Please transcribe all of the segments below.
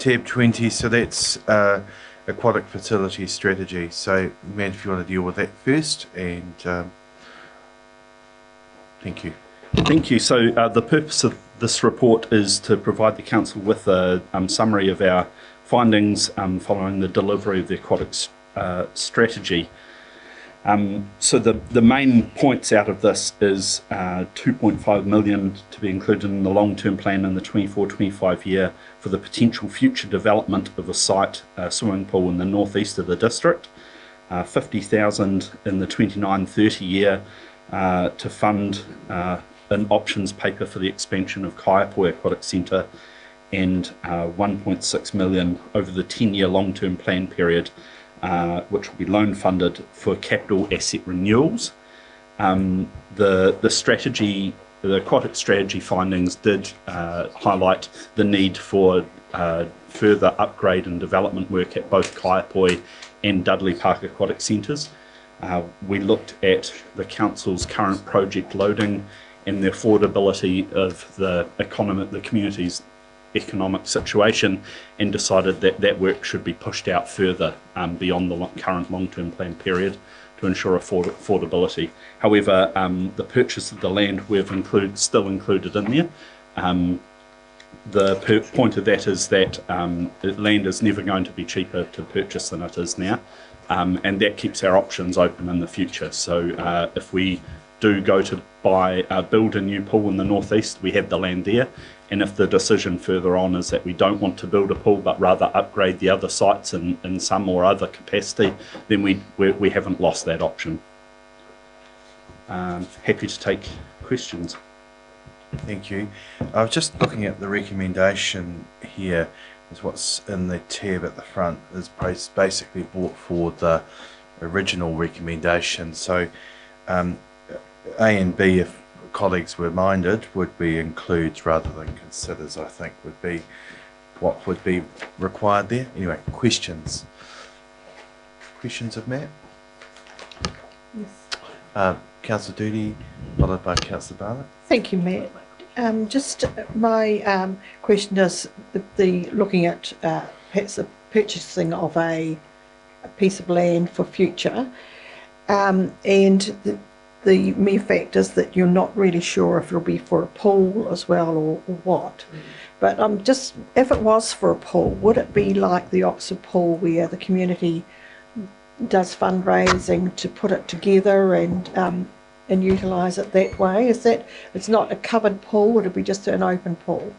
tab 20, so that's Aquatic Fertility Strategy. So, Matt, if you want to deal with that first, and thank you. Thank you. So the purpose of this report is to provide the Council with a summary of our findings following the delivery of the Aquatic strategy. So the main points out of this is 2.5 million to be included in the long-term plan in the 24-25 year for the potential future development of a site, swimming pool in the northeast of the district, 50,000 in the 29-30 year to fund an options paper for the expansion of Kaiapoi Aquatic Centre, and 1.6 million over the 10-year long-term plan period, which will be loan funded for capital asset renewals. The strategy, the aquatic strategy findings did highlight the need for further upgrade and development work at both Kaiapoi and Dudley Park Aquatic Centres. We looked at the Council's current project loading and the affordability of the community's economic situation, and decided that that work should be pushed out further beyond the current long-term plan period to ensure affordability. However, the purchase of the land we've still included in there. The point of that is that land is never going to be cheaper to purchase than it is now, and that keeps our options open in the future. So if we do go to build a new pool in the northeast, we have the land there, and if the decision further on is that we don't want to build a pool but rather upgrade the other sites in some or other capacity, then we haven't lost that option. Happy to take questions. Thank you. I was just looking at the recommendation here. Is what's in the tab at the front is basically brought forward the original recommendation. So A and B, if colleagues were minded, would be includes rather than considers, I think, would be what would be required there. Anyway, questions? Questions of Matt? Yes. Councillor Doody, followed by Councillor Barnett. Thank you, Matt. Just my question is the looking at perhaps the purchasing of a piece of land for future, and the mere fact is that you're not really sure if it'll be for a pool as well or what. But just, if it was for a pool, would it be like the Oxford pool where the community does fundraising to put it together and utilise it that way? Is that, it's not a covered pool, would it be just an open pool?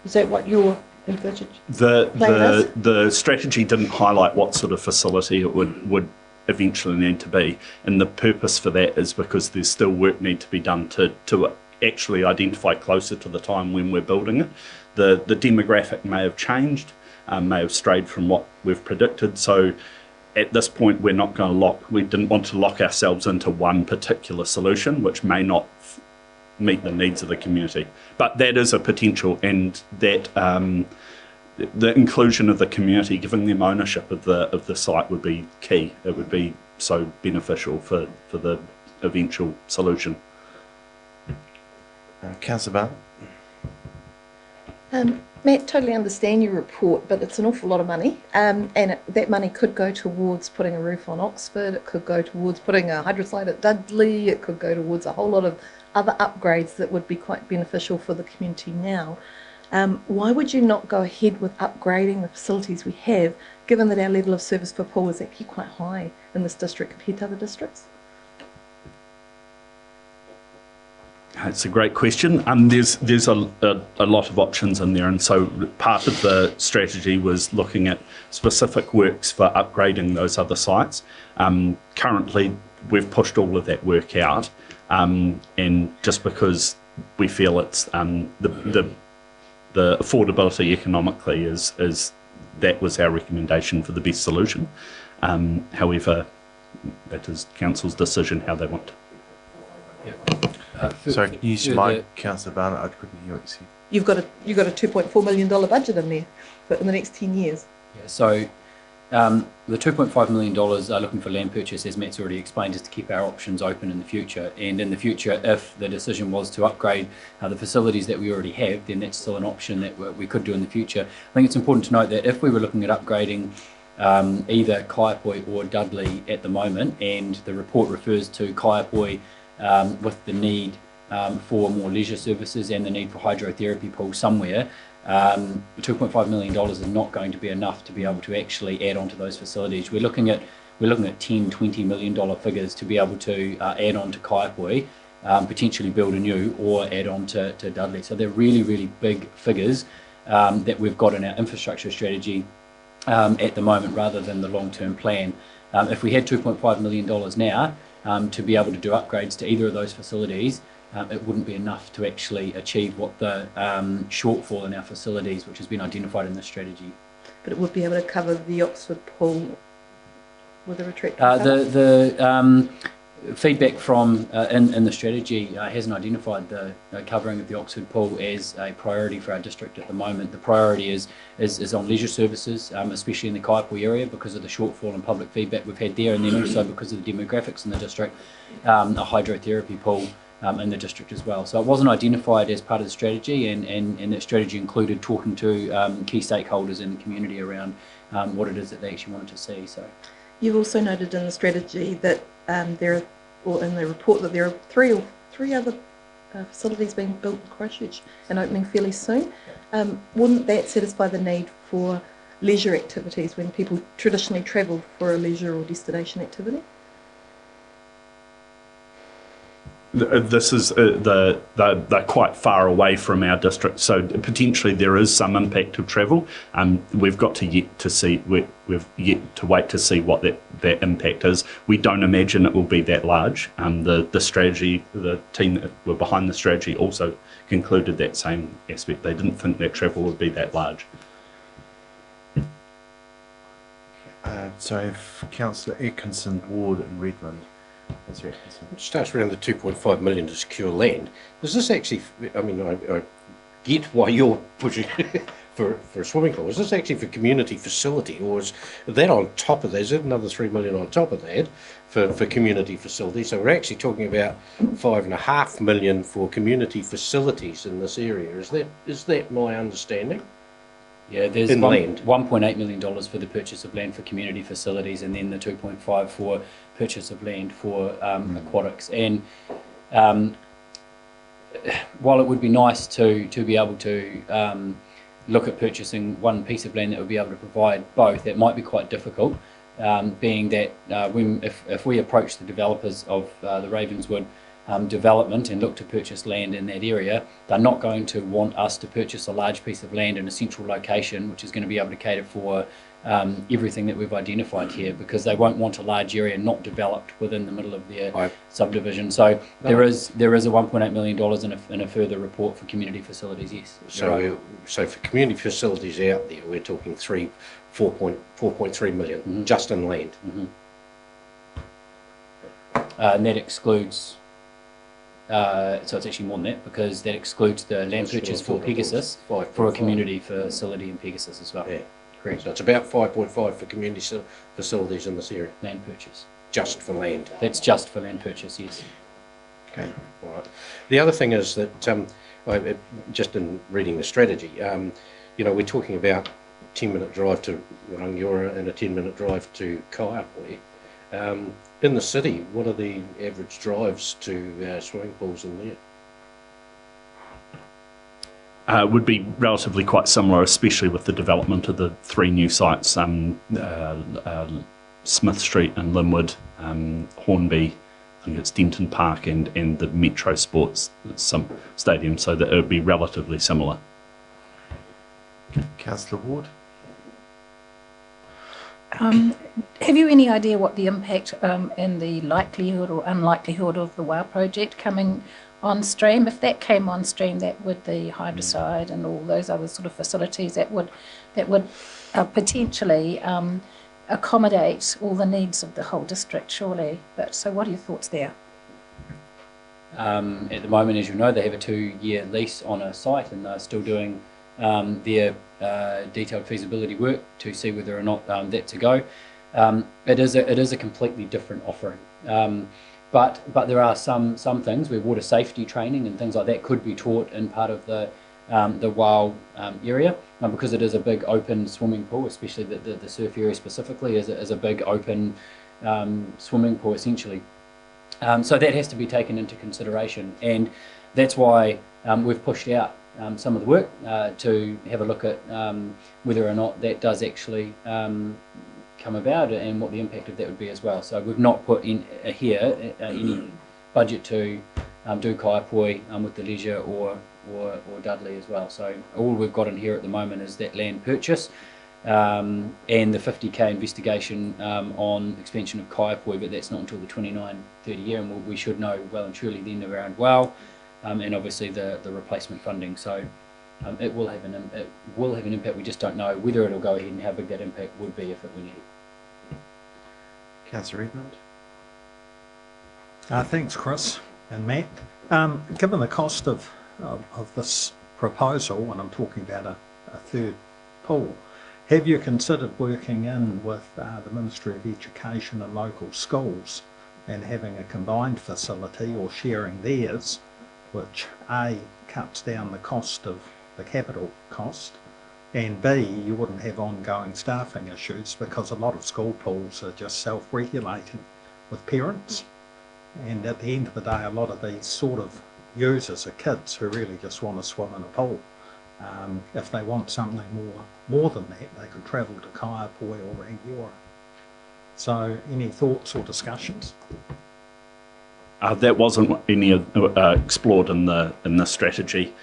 Is that what you're envisaging? The strategy didn't highlight what sort of facility it would eventually need to be, and the purpose for that is because there's still work need to be done to actually identify closer to the time when we're building it. The demographic may have changed, may have strayed from what we've predicted, so at this point we're not going to we didn't want to lock ourselves into one particular solution which may not meet the needs of the community, but that is a potential, and that the inclusion of the community, giving them ownership of the site would be key. It would be so beneficial for the eventual solution. Councillor Barnett. Matt, totally understand your report, but it's an awful lot of money, and that money could go towards putting a roof on Oxford, it could go towards putting a hydroslide at Dudley, it could go towards a whole lot of other upgrades that would be quite beneficial for the community now. Why would you not go ahead with upgrading the facilities we have, given that our level of service for pool is actually quite high in this district compared to other districts? It's a great question. There's a lot of options in there, and so part of the strategy was looking at specific works for upgrading those other sites. Currently, we've pushed all of that work out, and just because we feel it's the affordability economically is that was our recommendation for the best solution. However, that is council's decision how they want to. Yeah. Sorry, can you use your mic, Councillor Barnett? I couldn't hear what you said. You've got a $2.4 million budget in there in the next 10 years. Yeah, so The $2.5 million are looking for land purchase, as Matt's already explained, is to keep our options open in the future. And in the future, if the decision was to upgrade the facilities that we already have, then that's still an option that we could do in the future. I think it's important to note that if we were looking at upgrading either Kaiapoi or Dudley at the moment, and the report refers to Kaiapoi with the need for more leisure services and the need for hydrotherapy pools somewhere, $2.5 million is not going to be enough to be able to actually add on to those facilities. We're looking at $10-20 million figures to be able to add on to Kaiapoi, potentially build a new or add on to Dudley. So they're really, really big figures that we've got in our infrastructure strategy at the moment, rather than the long-term plan. If we had $2.5 million now to be able to do upgrades to either of those facilities, it wouldn't be enough to actually achieve what the shortfall in our facilities, which has been identified in this strategy. But it would be able to cover the Oxford pool with a retractable The feedback from in the strategy hasn't identified the covering of the Oxford pool as a priority for our district at the moment. The priority is on leisure services, especially in the Kaiapoi area, because of the shortfall in public feedback we've had there, and then also because of the demographics in the district, a hydrotherapy pool in the district as well. So it wasn't identified as part of the strategy, and that strategy included talking to key stakeholders in the community around what it is that they actually wanted to see. So you've also noted in the strategy that there are, or in the report, that there are three other facilities being built in Christchurch and opening fairly soon. Wouldn't that satisfy the need for leisure activities when people traditionally travel for a leisure or destination activity? This is they're quite far away from our district, so potentially there is some impact of travel. We've yet to wait to see what that impact is. We don't imagine it will be that large. The strategy, the team that were behind the strategy also concluded that same aspect. They didn't think that travel would be that large. So if Councillor Atkinson, Ward and Redmond. It starts around the 2.5 million to secure land. Does this actually, I mean, I get why you're pushing for a swimming pool. Is this actually for community facility, or is that on top of that? Is it another 3 million on top of that for community facilities? So we're actually talking about 5.5 million for community facilities in this area. Is that my understanding? yeah, there's $1.8 million for the purchase of land for community facilities, and then the 2.5 for purchase of land for aquatics. And while it would be nice to be able to look at purchasing one piece of land that would be able to provide both, that might be quite difficult, being that if we approach the developers of the Ravenswood development and look to purchase land in that area, they're not going to want us to purchase a large piece of land in a central location, which is going to be able to cater for everything that we've identified here, because they won't want a large area not developed within the middle of their subdivision. So there is a $1.8 million in a further report for community facilities, yes. So for community facilities out there, we're talking 4.3 million just in land. And that excludes, so it's actually more than that, because that excludes the land purchase for Pegasus, for a community facility in Pegasus as well. Yeah. Correct. So it's about 5.5 for community facilities in this area. Land purchase. Just for land. That's just for land purchase, yes. Okay. All right. The other thing is that just in reading the strategy, we're talking about a 10-minute drive to Rangiora and a 10-minute drive to Kaiapoi. In the city, what are the average drives to swimming pools in there? Would be relatively quite similar, especially with the development of the 3 new sites, Smith Street and Linwood, Hornby, I think it's Denton Park, and the Metro Sports Stadium, so that it would be relatively similar. Councillor Ward. Have you any idea what the impact and the likelihood or unlikelihood of the WOW project coming on stream? If that came on stream, that would the hydroside and all those other sort of facilities that would potentially accommodate all the needs of the whole district, surely. But so, what are your thoughts there? At the moment, as you know, they have a 2-year lease on a site, and they're still doing their detailed feasibility work to see whether or not that's a go. It is a completely different offering. But there are some things where water safety training and things like that could be taught in part of the WOW area, because it is a big open swimming pool, especially the surf area specifically is a big open swimming pool essentially. So that has to be taken into consideration, and that's why we've pushed out some of the work to have a look at whether or not that does actually come about and what the impact of that would be as well. So we've not put in here any budget to do Kaiapoi with the leisure or Dudley as well. So all we've got in here at the moment is that land purchase and the 50k investigation on expansion of Kaiapoi, but that's not until the 29-30 year, and we should know well and truly then around WOW and obviously the replacement funding. So it will have an impact. We just don't know whether it'll go ahead and how big that impact would be if it were needed. Councillor Edmund. Thanks, Chris and Matt. Given the cost of this proposal, and I'm talking about a third pool, have you considered working in with the Ministry of Education and local schools and having a combined facility or sharing theirs, which A, cuts down the cost of the capital cost, and B, you wouldn't have ongoing staffing issues, because a lot of school pools are just self-regulating with parents, and at the end of the day a lot of these sort of users are kids who really just want to swim in a pool. If they want something more than that, they could travel to Kaiapoi or Rangiora. So any thoughts or discussions? That wasn't any explored in the strategy.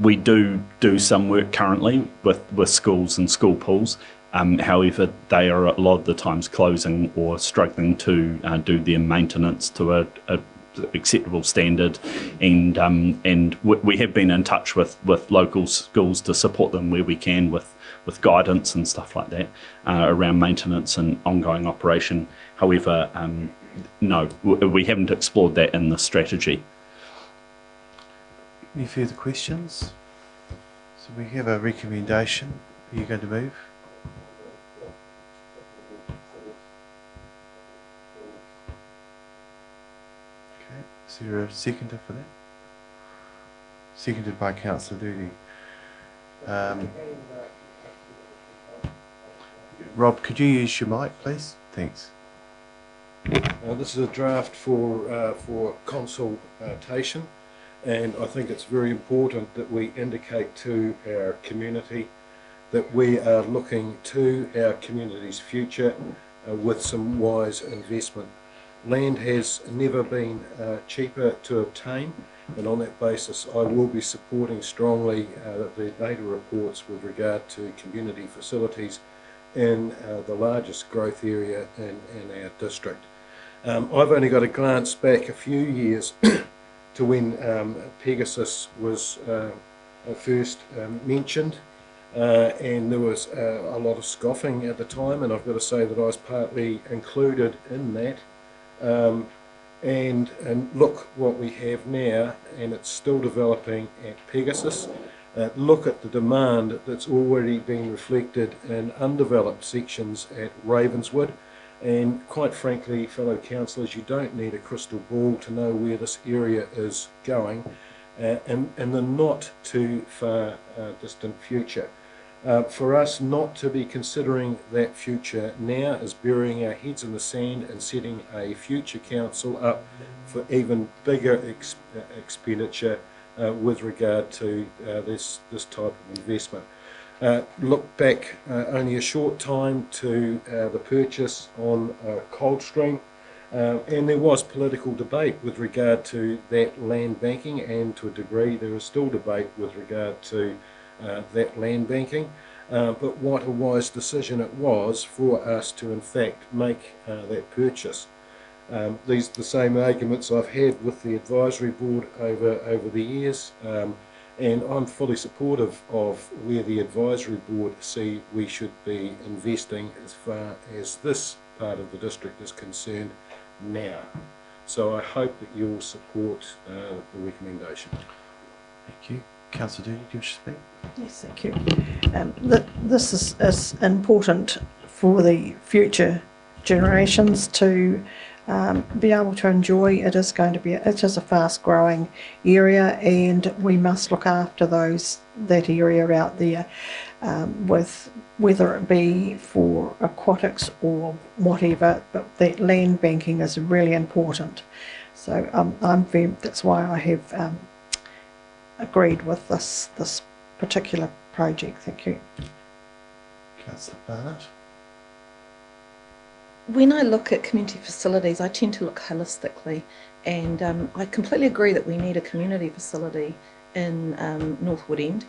We do some work currently with schools and school pools. However, they are a lot of the times closing or struggling to do their maintenance to a acceptable standard, and we have been in touch with local schools to support them where we can with guidance and stuff like that around maintenance and ongoing operation. However, no, we haven't explored that in the strategy. Any further questions? So we have a recommendation. Are you going to move? Okay. Is there a seconder for that? Seconded by Councillor Doody. Rob, could you use your mic, please? Thanks. This is a draft for consultation, and I think it's very important that we indicate to our community that we are looking to our community's future with some wise investment. Land has never been cheaper to obtain, and on that basis I will be supporting strongly the data reports with regard to community facilities in the largest growth area in our district. I've only got to glance back a few years to when Pegasus was first mentioned, and there was a lot of scoffing at the time, and I've got to say that I was partly included in that. And look what we have now, and it's still developing at Pegasus. Look at the demand that's already been reflected in undeveloped sections at Ravenswood. And quite frankly, fellow councillors, you don't need a crystal ball to know where this area is going in the not too far distant future. For us not to be considering that future now is burying our heads in the sand and setting a future council up for even bigger expenditure with regard to this type of investment. Look back only a short time to the purchase on Coldstream, and there was political debate with regard to that land banking, and to a degree there is still debate with regard to that land banking, but what a wise decision it was for us to in fact make that purchase. These are the same arguments I've had with the advisory board over the years, and I'm fully supportive of where the advisory board see we should be investing as far as this part of the district is concerned now. So I hope that you'll support the recommendation. Thank you. Councillor Doody, do you wish to speak? Yes, thank you. This is important for the future generations to be able to enjoy. It is a fast growing area, and we must look after that area out there, with whether it be for aquatics or whatever, but that land banking is really important. So that's why I have agreed with this particular project. Thank you. Councillor Barnett? When I look at community facilities, I tend to look holistically, and I completely agree that we need a community facility in North Woodend,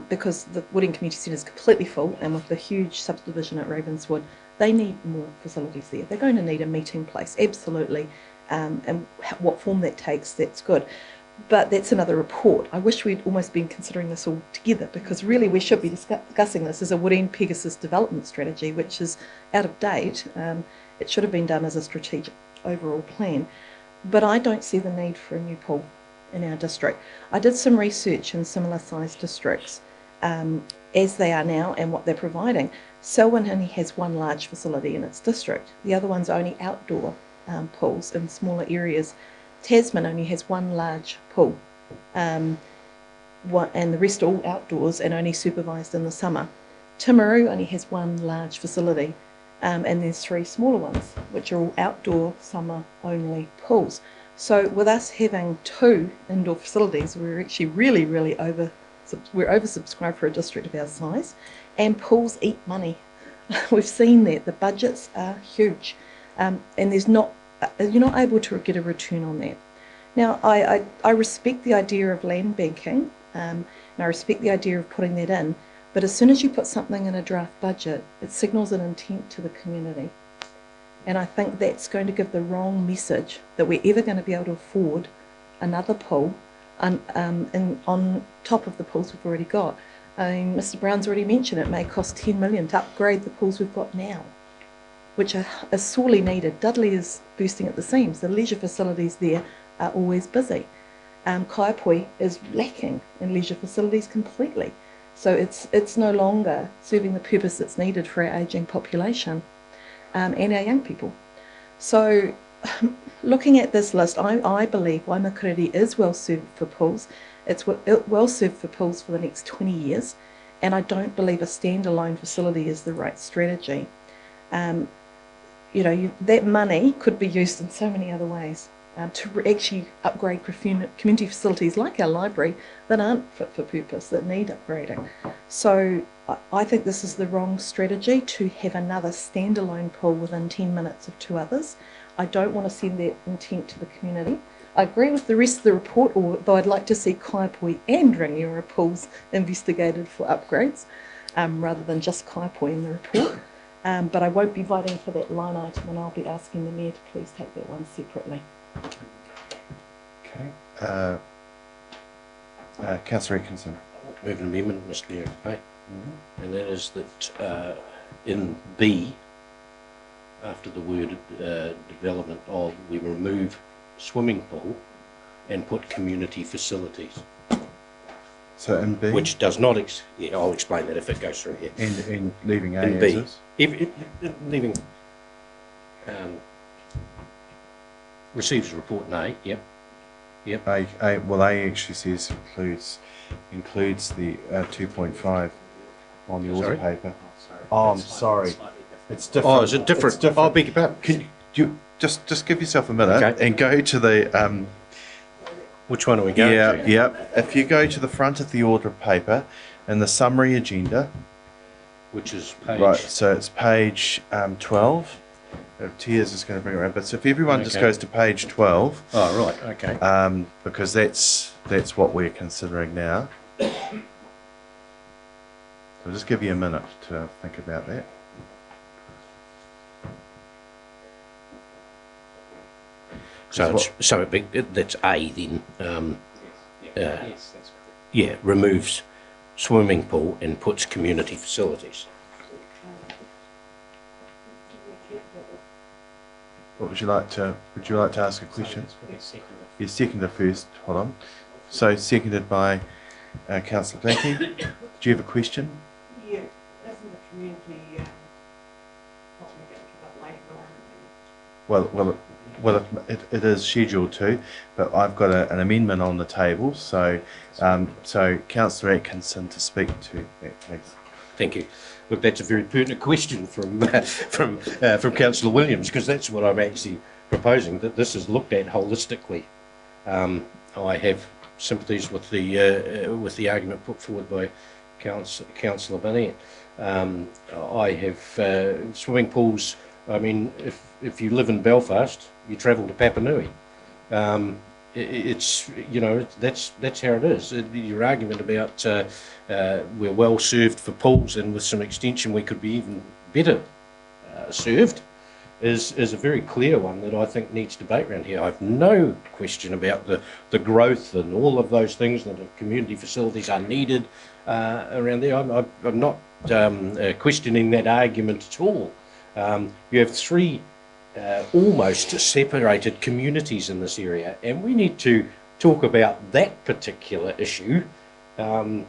because the Woodend Community Centre is completely full, and with the huge subdivision at Ravenswood, they need more facilities there. They're going to need a meeting place, absolutely, and what form that takes, that's good. But that's another report. I wish we'd almost been considering this all together, because really we should be discussing this as a Woodend Pegasus development strategy, which is out of date. It should have been done as a strategic overall plan. But I don't see the need for a new pool in our district. I did some research in similar sized districts as they are now and what they're providing. Selwyn only has one large facility in its district. The other one's only outdoor pools in smaller areas. Tasman only has one large pool, and the rest all outdoors and only supervised in the summer. Timaru only has one large facility, and there's 3 smaller ones, which are all outdoor, summer only pools. So with us having 2 indoor facilities, we're actually really we're oversubscribed for a district of our size, and pools eat money. We've seen that the budgets are huge, and you're not able to get a return on that. Now, I respect the idea of land banking, and I respect the idea of putting that in, but as soon as you put something in a draft budget, it signals an intent to the community. And I think that's going to give the wrong message that we're ever going to be able to afford another pool on top of the pools we've already got. I mean, Mr. Brown's already mentioned it may cost $10 million to upgrade the pools we've got now, which are sorely needed. Dudley is bursting at the seams. The leisure facilities there are always busy. Kaiapoi is lacking in leisure facilities completely. So it's no longer serving the purpose that's needed for our ageing population and our young people. So looking at this list, I believe Waimakariri is well served for pools. It's well served for pools for the next 20 years, and I don't believe a standalone facility is the right strategy. That money could be used in so many other ways to actually upgrade community facilities like our library that aren't fit for purpose, that need upgrading. So I think this is the wrong strategy to have another standalone pool within 10 minutes of 2 others. I don't want to send that intent to the community. I agree with the rest of the report, although I'd like to see Kaiapoi and Rangiora pools investigated for upgrades rather than just Kaiapoi in the report. But I won't be voting for that line item, and I'll be asking the Mayor to please take that one separately. Okay. Councillor Atkinson. Move an amendment, Mr. Mayor. Aye. And that is that in B, after the word development of, we remove swimming pool and put community facilities. So in B? Which does not, I'll explain that if it goes through here. And leaving A in as B. is? Leaving, receives report in A, yep. Well, A actually says includes the 2.5 on the order paper. Oh, I'm sorry. It's different. Oh, is it different? It's different. Oh, beg your pardon. Can you just give yourself a minute Okay. and go to the Which one are we going to? Yeah. If you go to the front of the order paper and the summary agenda, Which is page... right? So it's page 12. Tears is going to bring it around, but so if everyone just goes to page 12, Oh, right, okay. because that's what we're considering now. So I'll just give you a minute to think about that. That's A then. Yes, that's correct. Removes swimming pool and puts community facilities. What would you like to ask a question? You seconded first, hold on. So seconded by Councillor Blackie, do you have a question? Yeah, isn't the community Well, it is scheduled to, but I've got an amendment on the table, so Councillor Atkinson to speak to that, please. Thank you. Look, that's a very pertinent question from Councillor Williams, because that's what I'm actually proposing, that this is looked at holistically. I have sympathies with the argument put forward by Councillor Barnett. I have swimming pools. I mean, if you live in Belfast, you travel to Papa Nui. It's, you know, that's how it is. Your argument about we're well served for pools, and with some extension we could be even better served, is a very clear one that I think needs debate around here. I have no question about the growth and all of those things, that the community facilities are needed around there. I'm not questioning that argument at all. You have three almost separated communities in this area, and we need to talk about that particular issue on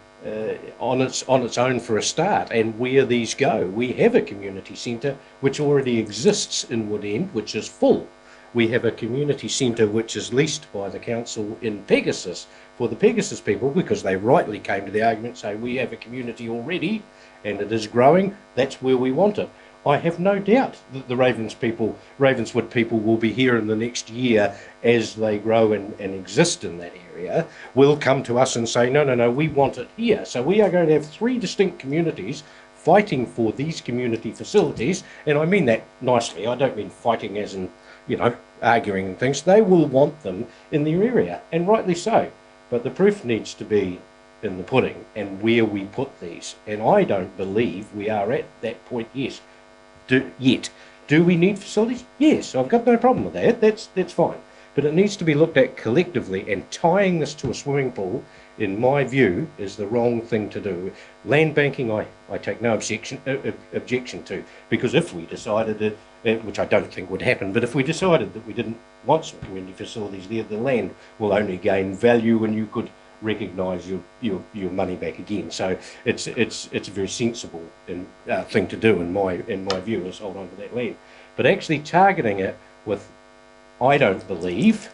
its own for a start, and where these go. We have a community centre which already exists in Woodend, which is full. We have a community centre which is leased by the council in Pegasus for the Pegasus people, because they rightly came to the argument saying we have a community already and it is growing, that's where we want it. I have no doubt that the Ravenswood people will be here in the next year as they grow and exist in that area, will come to us and say, no, we want it here. So we are going to have three distinct communities fighting for these community facilities, and I mean that nicely. I don't mean fighting as in, you know, arguing and things. They will want them in their area, and rightly so. But the proof needs to be in the pudding and where we put these. And I don't believe we are at that point yet. Do we need facilities? Yes, I've got no problem with that. That's fine. But it needs to be looked at collectively, and tying this to a swimming pool, in my view, is the wrong thing to do. Land banking, I take no objection to, because if we decided that, which I don't think would happen, but if we decided that we didn't want some community facilities there, the land will only gain value when you could recognise your money back again. So it's a very sensible thing to do in my view, is hold on to that land. But actually targeting it with, I don't believe,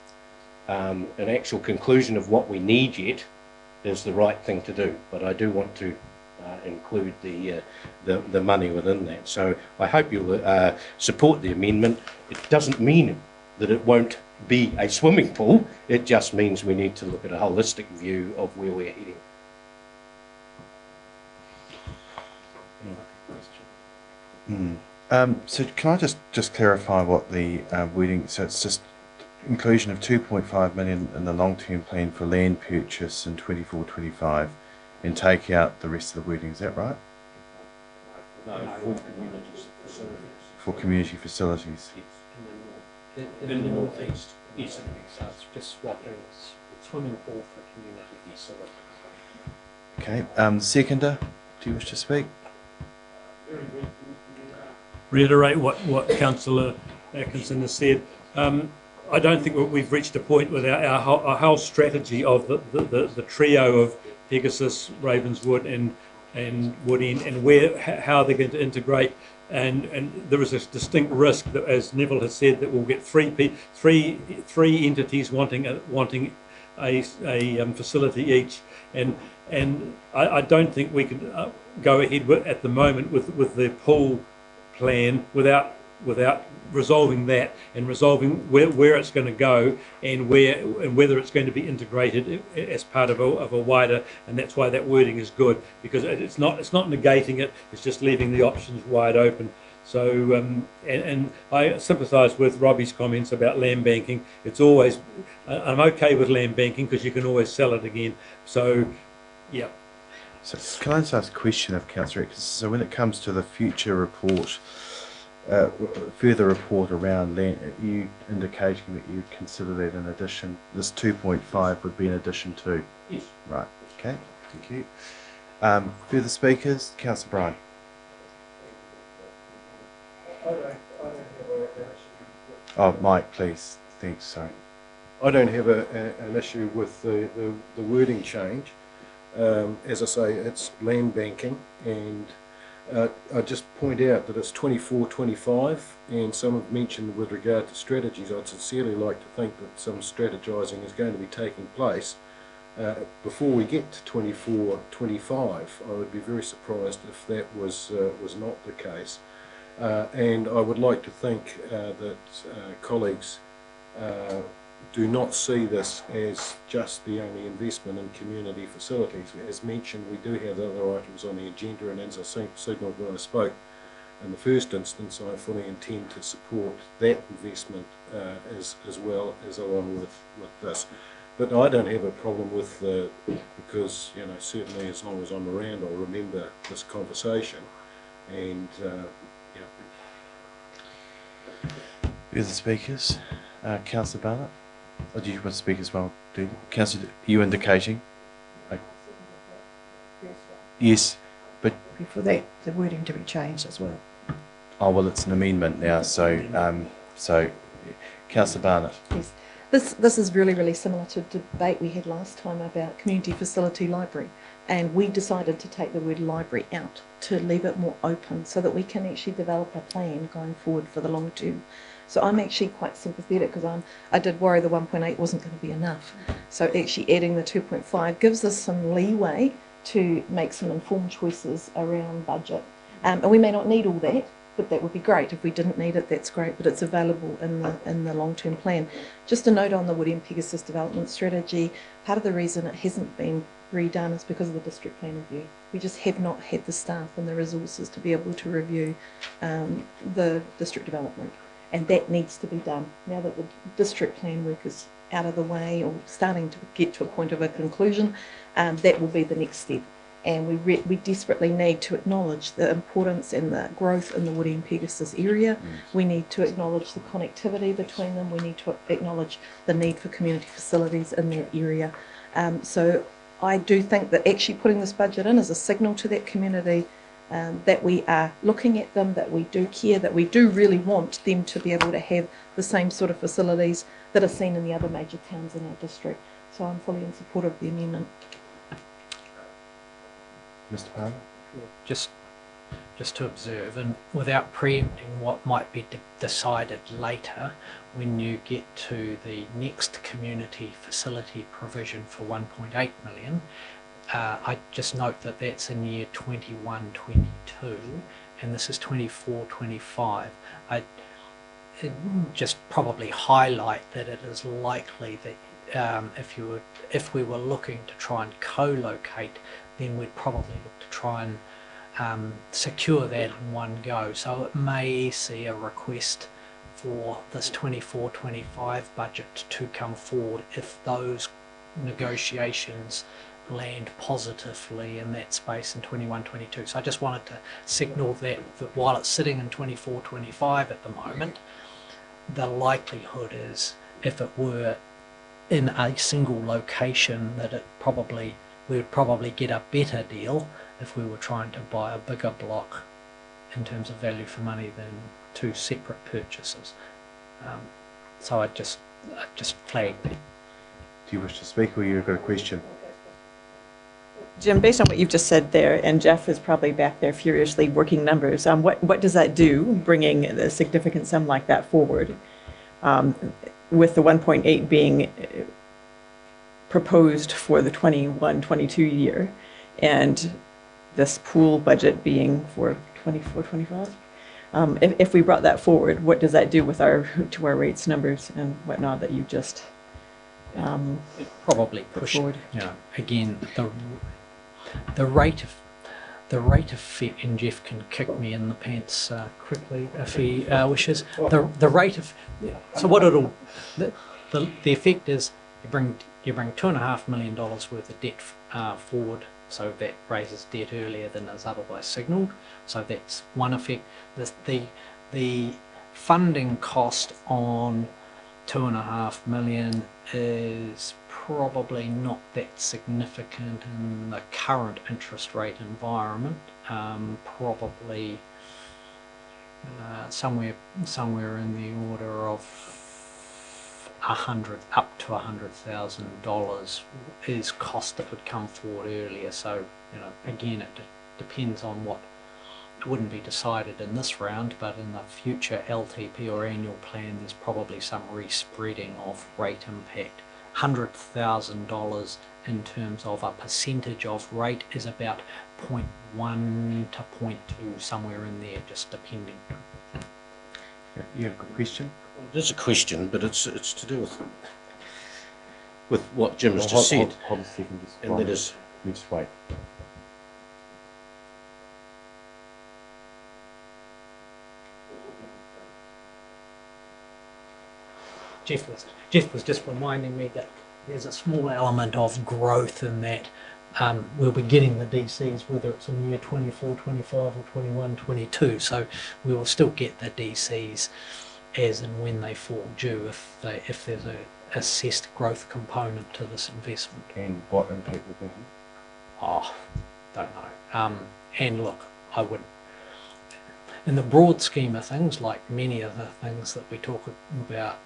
an actual conclusion of what we need yet is the right thing to do. But I do want to include the money within that. So I hope you'll support the amendment. It doesn't mean that it won't be a swimming pool. It just means we need to look at a holistic view of where we're heading. So can I just clarify what the wording? So it's just inclusion of 2.5 million in the long-term plan for land purchase in 24-25, and take out the rest of the wording. Is that right? No, for community facilities. For community facilities. In the northeast. Yes, it's just swapping swimming pool for community facility. Okay. Seconder, do you wish to speak? Reiterate what Councillor Atkinson has said. I don't think we've reached a point with our whole strategy of the trio of Pegasus, Ravenswood and Woodend, and how they're going to integrate. And there is a distinct risk that, as Neville has said, that we'll get three entities wanting a facility each, and I don't think we can go ahead at the moment with the pool plan without resolving that, and resolving where it's going to go, and whether it's going to be integrated as part of a wider. And that's why that wording is good, because it's not negating it, it's just leaving the options wide open. So and I sympathise with Robbie's comments about land banking. It's always, I'm okay with land banking because you can always sell it again. So yeah. So can I just ask a question of Councillor Atkinson? So when it comes to the future report, further report around land, are you indicating that you consider that in addition, this 2.5 would be in addition to? Yes. Right, okay, thank you. Further speakers? Councillor Bryan. Oh, Mike, please. Thanks, sorry. I don't have an issue with the wording change. As I say, it's land banking, and I just point out that it's 24-25, and some have mentioned with regard to strategies, I'd sincerely like to think that some strategising is going to be taking place before we get to 24-25. I would be very surprised if that was not the case. And I would like to think that colleagues do not see this as just the only investment in community facilities. As mentioned, we do have other items on the agenda, and as I signalled when I spoke in the first instance, I fully intend to support that investment as well as along with this. But I don't have a problem with because, you know, certainly as long as I'm around, I'll remember this conversation. And Who are the speakers? Councillor Barnett? Or do you want to speak as well, Dean? Councillor, are you indicating? Yes, but... For that, the wording to be changed as well. Oh, well, it's an amendment now, so Councillor Barnett. Yes. This is really, really similar to the debate we had last time about community facility library, and we decided to take the word library out to leave it more open so that we can actually develop a plan going forward for the long term. So I'm actually quite sympathetic because I did worry the 1.8 wasn't going to be enough. So actually adding the 2.5 gives us some leeway to make some informed choices around budget. And we may not need all that, but that would be great. If we didn't need it, that's great, but it's available in the long-term plan. Just a note on the Woody and Pegasus development strategy, part of the reason it hasn't been redone is because of the district plan review. We just have not had the staff and the resources to be able to review the district development, and that needs to be done. Now that the district plan work is out of the way or starting to get to a point of a conclusion, that will be the next step. And we desperately need to acknowledge the importance and the growth in the Woody and Pegasus area. We need to acknowledge the connectivity between them. We need to acknowledge the need for community facilities in that area. So I do think that actually putting this budget in is a signal to that community that we are looking at them, that we do care, that we do really want them to be able to have the same sort of facilities that are seen in the other major towns in our district. So I'm fully in support of the amendment. Mr. Palmer? Just to observe, and without preempting what might be decided later, when you get to the next community facility provision for 1.8 million, I just note that that's in year 21-22, and this is 24-25. I just probably highlight that it is likely that if we were looking to try and co-locate, then we'd probably look to try and secure that in one go. So it may see a request for this 24-25 budget to come forward if those negotiations land positively in that space in 21-22. So I just wanted to signal that while it's sitting in 24-25 at the moment, the likelihood is if it were in a single location that we would probably get a better deal if we were trying to buy a bigger block in terms of value for money than two separate purchases. So I just flagged that. Do you wish to speak, or you've got a question? Jim, based on what you've just said there, and Jeff is probably back there furiously working numbers, what does that do, bringing a significant sum like that forward, with the 1.8 being proposed for the 21-22 year, and this pool budget being for 24-25? If we brought that forward, what does that do with our rates numbers and whatnot that you just probably push forward? Again, the rate of fit, and Jeff can kick me in the pants quickly if he wishes. The rate of so what it'll the effect is you bring $2.5 million worth of debt forward, so that raises debt earlier than is otherwise signalled. So that's one effect. The funding cost on $2.5 million is probably not that significant in the current interest rate environment. Probably somewhere in the order of up to $100,000 is cost that would come forward earlier. So, you know, again, it depends on what. It wouldn't be decided in this round, but in the future LTP or annual plan, there's probably some respreading of rate impact. $100,000 in terms of a percentage of rate is about 0.1 to 0.2, somewhere in there, just depending. You have a question? There's a question, but it's to do with what Jim has just said. Hold a second, just And that is, we just wait. Jeff was just reminding me that there's a small element of growth in that. We'll be getting the DCs whether it's in year 24, 25 or 21, 22. So we will still get the DCs as and when they fall due if there's a assessed growth component to this investment. And what impact would that have? Oh, don't know. And look, I would, in the broad scheme of things, like many of the things that we talk about,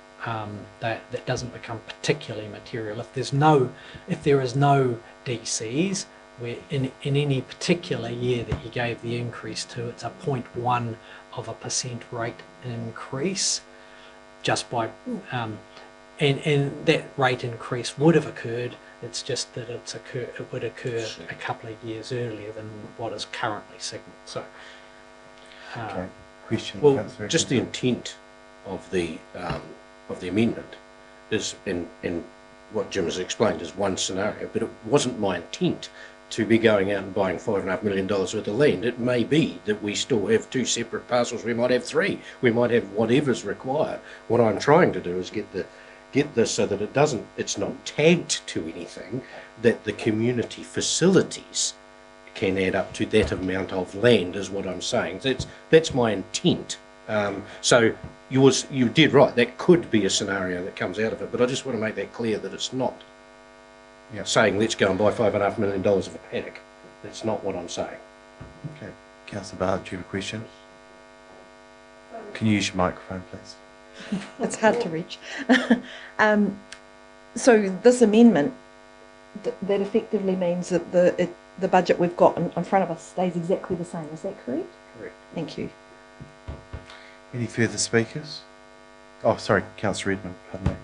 that doesn't become particularly material. If there is no DCs, where in any particular year that you gave the increase to, it's a 0.1% rate increase, just by and that rate increase would have occurred. It's just that it would occur a couple of years earlier than what is currently signalled. So, okay. Question. well, just the intent of the amendment is, in what Jim has explained, is one scenario, but it wasn't my intent to be going out and buying $5.5 million worth of land. It may be that we still have two separate parcels. We might have three. We might have whatever's required. What I'm trying to do is get this so that it's not tagged to anything, that the community facilities can add up to that amount of land, is what I'm saying. That's my intent. So you did right. That could be a scenario that comes out of it, but I just want to make that clear that it's not saying let's go and buy $5.5 million of a paddock. That's not what I'm saying. Okay. Councillor Bartlett, do you have a question? Can you use your microphone, please? It's hard to reach. So this amendment, that effectively means that the budget we've got in front of us stays exactly the same. Is that correct? Correct. Thank you. Any further speakers? Oh, sorry, Councillor Redmond, pardon me.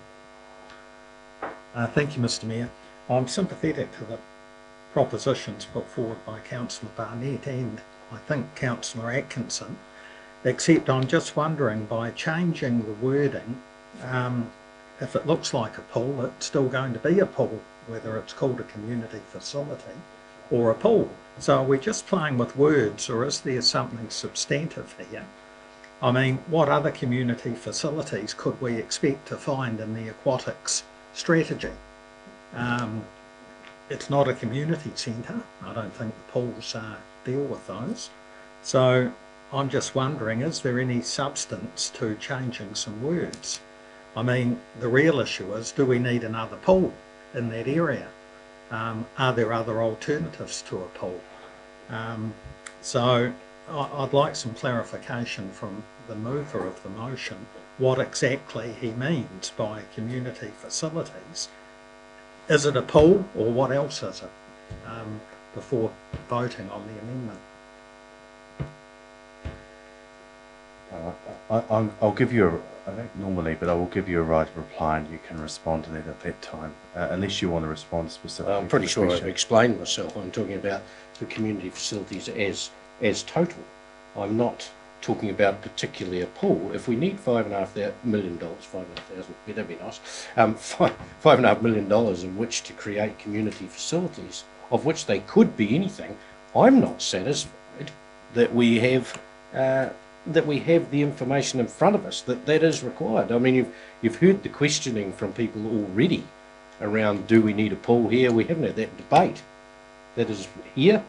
Thank you, Mr. Mayor. I'm sympathetic to the propositions put forward by Councillor Barnett and I think Councillor Atkinson, except I'm just wondering, by changing the wording, if it looks like a pool, it's still going to be a pool, whether it's called a community facility or a pool. So are we just playing with words, or is there something substantive here? I mean, what other community facilities could we expect to find in the aquatics strategy? It's not a community centre. I don't think the pools deal with those. So I'm just wondering, is there any substance to changing some words? I mean, the real issue is, do we need another pool in that area? Are there other alternatives to a pool? So I'd like some clarification from the mover of the motion, what exactly he means by community facilities. Is it a pool, or what else is it, before voting on the amendment? I'll give you I don't normally, but I will give you a right of reply and you can respond to that at that time, unless you want to respond specifically. I'm pretty sure I've explained myself. I'm talking about the community facilities as total. I'm not talking about particularly a pool. If we need $5.5 million, that'd be nice, $5.5 million in which to create community facilities, of which they could be anything, I'm not satisfied that we have the information in front of us that is required. I mean, you've heard the questioning from people already around, do we need a pool here? We haven't had that debate. That is here.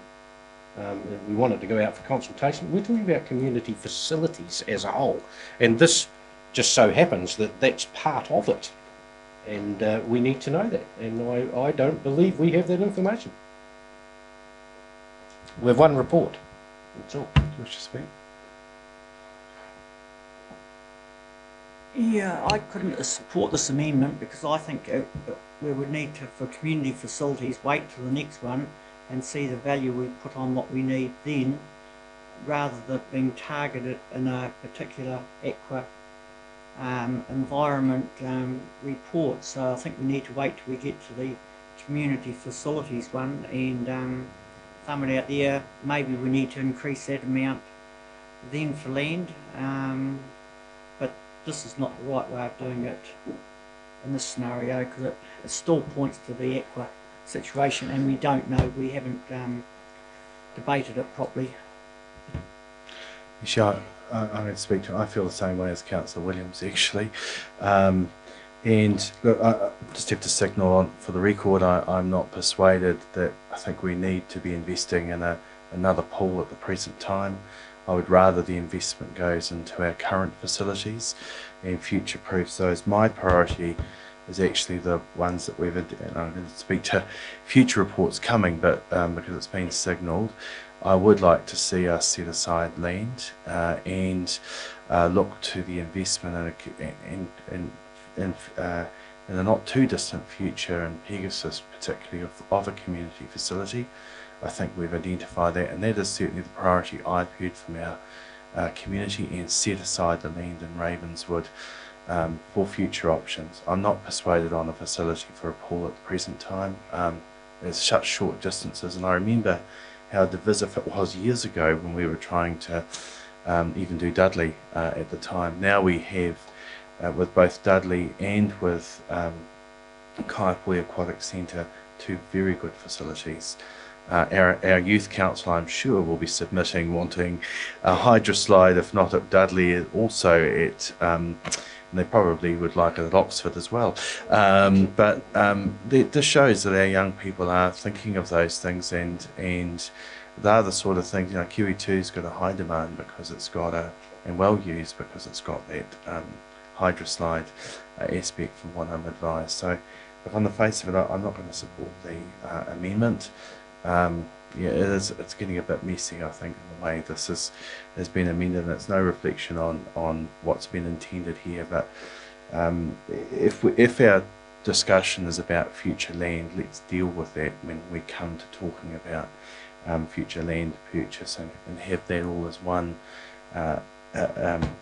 We want it to go out for consultation. We're talking about community facilities as a whole, and this just so happens that that's part of it, and we need to know that, and I don't believe we have that information. We have one report, that's all. Do you wish to speak? Yeah, I couldn't support this amendment because I think we would need to, for community facilities, wait till the next one and see the value we put on what we need then, rather than being targeted in a particular aqua environment report. So I think we need to wait till we get to the community facilities one and thumb it out there. Maybe we need to increase that amount then for land, but this is not the right way of doing it in this scenario because it still points to the aqua situation and we don't know, we haven't debated it properly. Sure, I'm going to speak to. I feel the same way as Councillor Williams, actually. And look, I just have to signal on for the record. I'm not persuaded that I think we need to be investing in another pool at the present time. I would rather the investment goes into our current facilities and future-proofs those. My priority is actually the ones that we've. And I'm going to speak to future reports coming, but because it's been signalled. I would like to see us set aside land and look to the investment in the not too distant future in Pegasus, particularly of a community facility. I think we've identified that, and that is certainly the priority I've heard from our community, and set aside the land in Ravenswood for future options. I'm not persuaded on a facility for a pool at the present time. There's such short distances, and I remember how divisive it was years ago when we were trying to even do Dudley at the time. Now we have, with both Dudley and with Kaiapoi Aquatic Centre, two very good facilities. Our youth council, I'm sure, will be submitting wanting a hydroslide, if not at Dudley, also at and they probably would like it at Oxford as well. But this shows that our young people are thinking of those things, and they're the sort of things, QE2's got a high demand because it's got and well used because it's got that hydroslide aspect from what I'm advised. So look, on the face of it, I'm not going to support the amendment. It's getting a bit messy, I think, in the way this has been amended, and it's no reflection on what's been intended here. But if our discussion is about future land, let's deal with that when we come to talking about future land purchase and have that all as one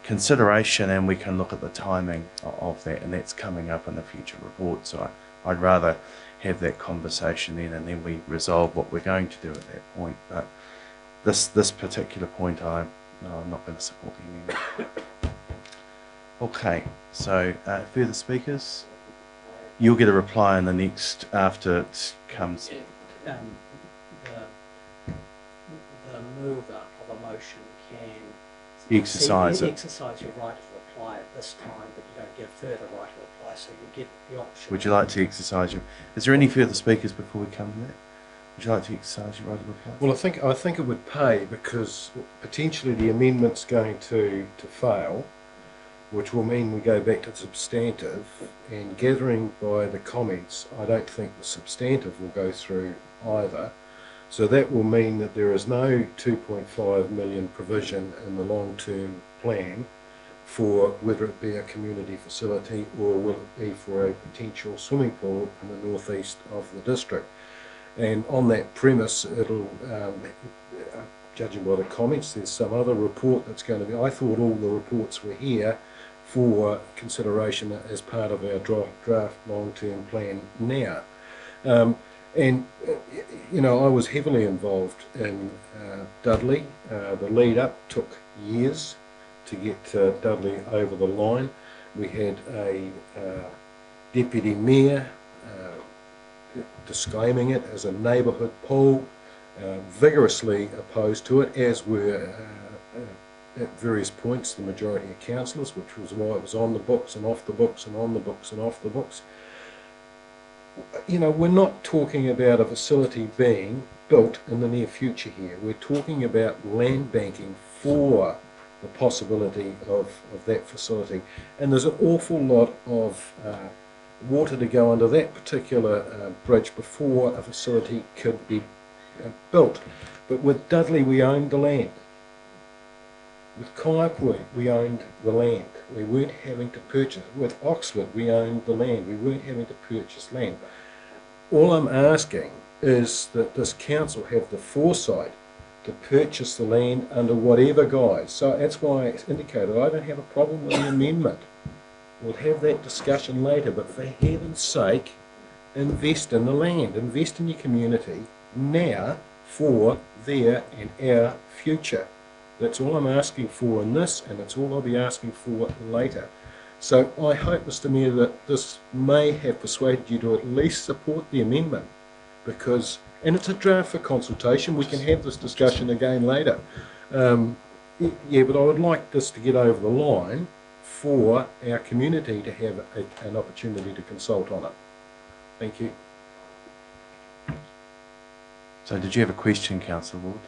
consideration, and we can look at the timing of that, and that's coming up in a future report. So I'd rather have that conversation then, and then we resolve what we're going to do at that point. But this particular point, I'm not going to support the amendment. Okay, so further speakers? You'll get a reply in the next, after it comes. The mover of a motion can exercise exercise your right of reply at this time, but you don't get a further right of reply, so you get the option. Would you like to exercise your... Is there any further speakers before we come to that? Would you like to exercise your right of reply? Well, I think it would pay, because potentially the amendment's going to fail, which will mean we go back to substantive, and gathering by the comments, I don't think the substantive will go through either. So that will mean that there is no 2.5 million provision in the long-term plan for whether it be a community facility or will it be for a potential swimming pool in the northeast of the district. And on that premise, it'll, judging by the comments, there's some other report that's going to be... I thought all the reports were here for consideration as part of our draft long-term plan now. And, I was heavily involved in Dudley. The lead up took years to get Dudley over the line. We had a deputy mayor disclaiming it as a neighbourhood pool, vigorously opposed to it, as were at various points the majority of councillors, which was why it was on the books and off the books and on the books and off the books. We're not talking about a facility being built in the near future here. We're talking about land banking for the possibility of that facility. And there's an awful lot of water to go under that particular bridge before a facility could be built. But with Dudley, we owned the land. With Kaiapoi, we owned the land. We weren't having to purchase. With Oxford, we owned the land. We weren't having to purchase land. All I'm asking is that this council have the foresight to purchase the land under whatever guise. So that's why it's indicated I don't have a problem with the amendment. We'll have that discussion later, but for heaven's sake, invest in the land, invest in your community now for their and our future. That's all I'm asking for in this, and it's all I'll be asking for later. So I hope, Mr. Mayor, that this may have persuaded you to at least support the amendment, because, and it's a draft for consultation, we can have this discussion again later. Yeah, but I would like this to get over the line for our community to have an opportunity to consult on it. Thank you. So did you have a question, Councillor Ward?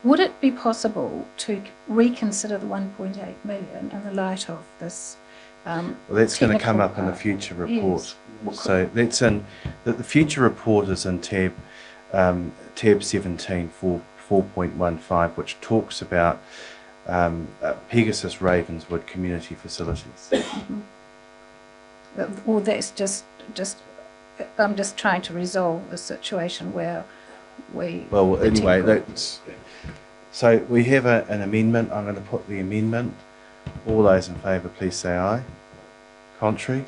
Would it be possible to reconsider the 1.8 million in the light of this? Well, that's going to come up in a future report. Yes. So that's in the future report is in tab 17 for 4.15, which talks about Pegasus Ravenswood community facilities. Well, that's just I'm just trying to resolve a situation where we. Well, anyway, that's. So we have an amendment. I'm going to put the amendment. All those in favour, please say aye. Contrary?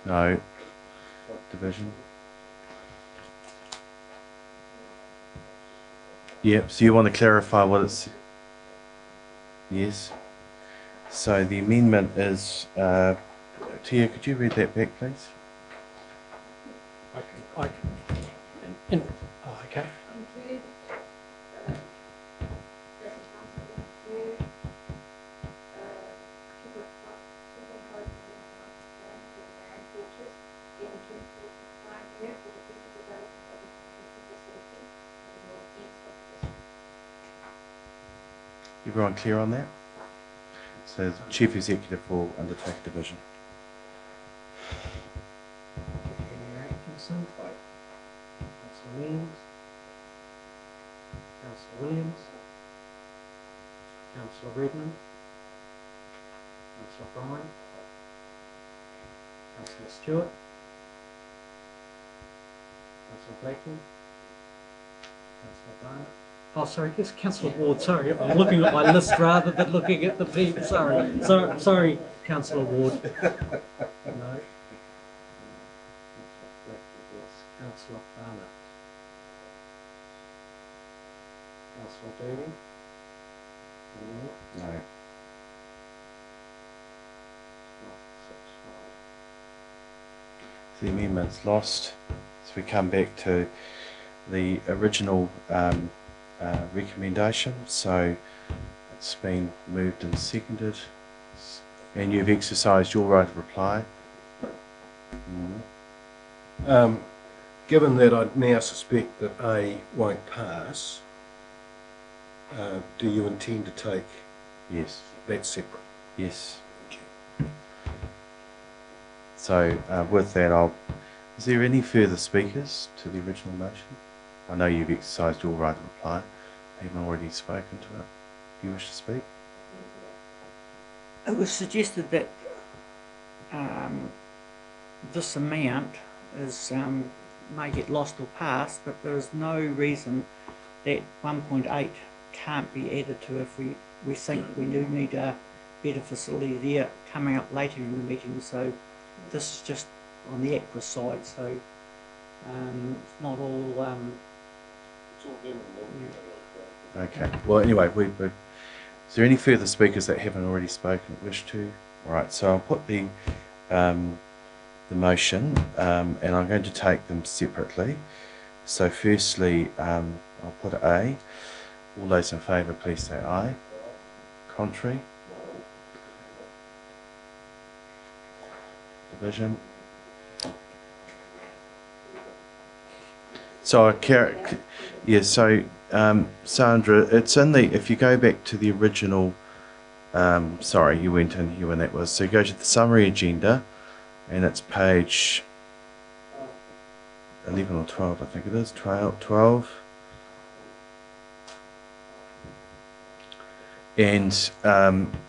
No. Division? Yep, so you want to clarify what it's... Yes. So the amendment is... Tia, could you read that back, please? I can. Oh, okay. Everyone clear on that? So the Chief Executive will undertake division. Atkinson, Councillor Williams, Councillor Williams, Councillor Redmond, Councillor Bryan, Councillor Stewart, Councillor Blakey, Councillor Barnett. Oh, sorry, yes, Councillor Ward, sorry, I'm looking at my list rather than looking at the people, sorry, Councillor Ward. No. Councillor Barnett. Councillor Daly? No. So the amendment's lost. So we come back to the original recommendation. So it's been moved and seconded, and you've exercised your right of reply. Given that I now suspect that A won't pass, do you intend to take that separate? Yes. So with that, is there any further speakers to the original motion? I know you've exercised your right to reply. I haven't already spoken to it. Do you wish to speak? It was suggested that this amount is may get lost or passed, but there is no reason that 1.8 can't be added to if we think we do need a better facility there coming up later in the meeting. So this is just on the Aqua side, so it's not all... Okay. Well, anyway, is there any further speakers that haven't already spoken that wish to? All right. So I'll put the motion, and I'm going to take them separately. So firstly, I'll put A. All those in favour, please say aye. Contrary? Division? So Sandra, it's in the, if you go back to the original, sorry, you went in here when that was, so go to the summary agenda, and it's page 11 or 12, I think it is, 12. and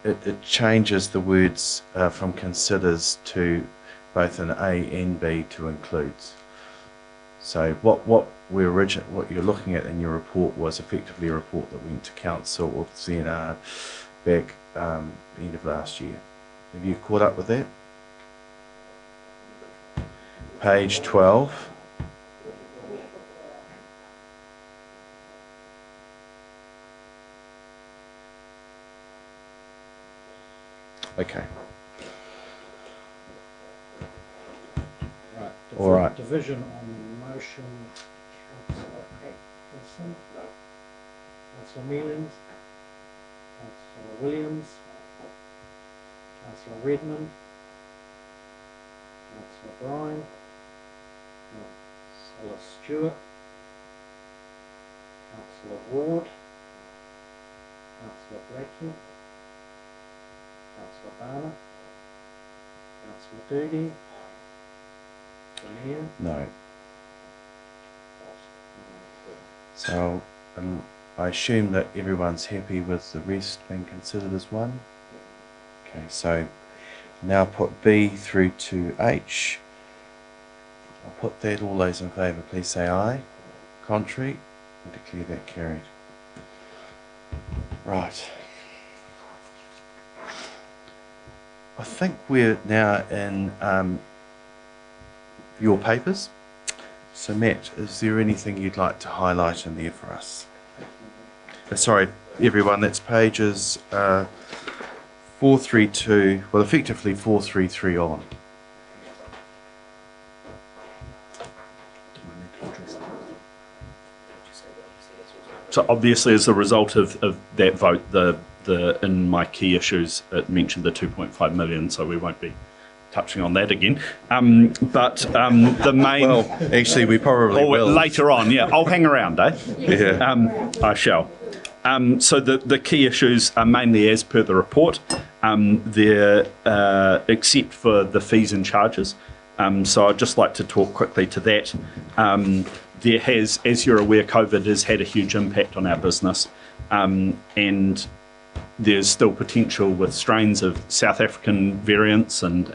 it changes the words from considers to both an A and B to includes. So what you're looking at in your report was effectively a report that went to council or CNR back the end of last year. Have you caught up with that? Page 12. Okay. Right. All right. Division on motion. Councillor Atkinson. Councillor Mealings. Councillor Williams. Councillor Redmond. Councillor Bryan. Councillor Stewart. Councillor Ward. Councillor Blackie. Councillor Barner. Councillor Doody. The Mayor. No. So I assume that everyone's happy with the rest being considered as one. Okay, so now put B through to H. I'll put that. All those in favour, please say aye. Contrary, I declare that carried. Right. I think we're now in your papers. So Matt, is there anything you'd like to highlight in there for us? Sorry, everyone, that's pages 432, well, effectively 433 on. So obviously, as a result of that vote, in my key issues, it mentioned the 2.5 million, so we won't be touching on that again. But the main... Well, actually, we probably will. Later on, yeah. I'll hang around, eh? Yeah. I shall. So the key issues are mainly as per the report. They're except for the fees and charges. So I'd just like to talk quickly to that. There has, as you're aware, COVID has had a huge impact on our business, and there's still potential with strains of South African variants and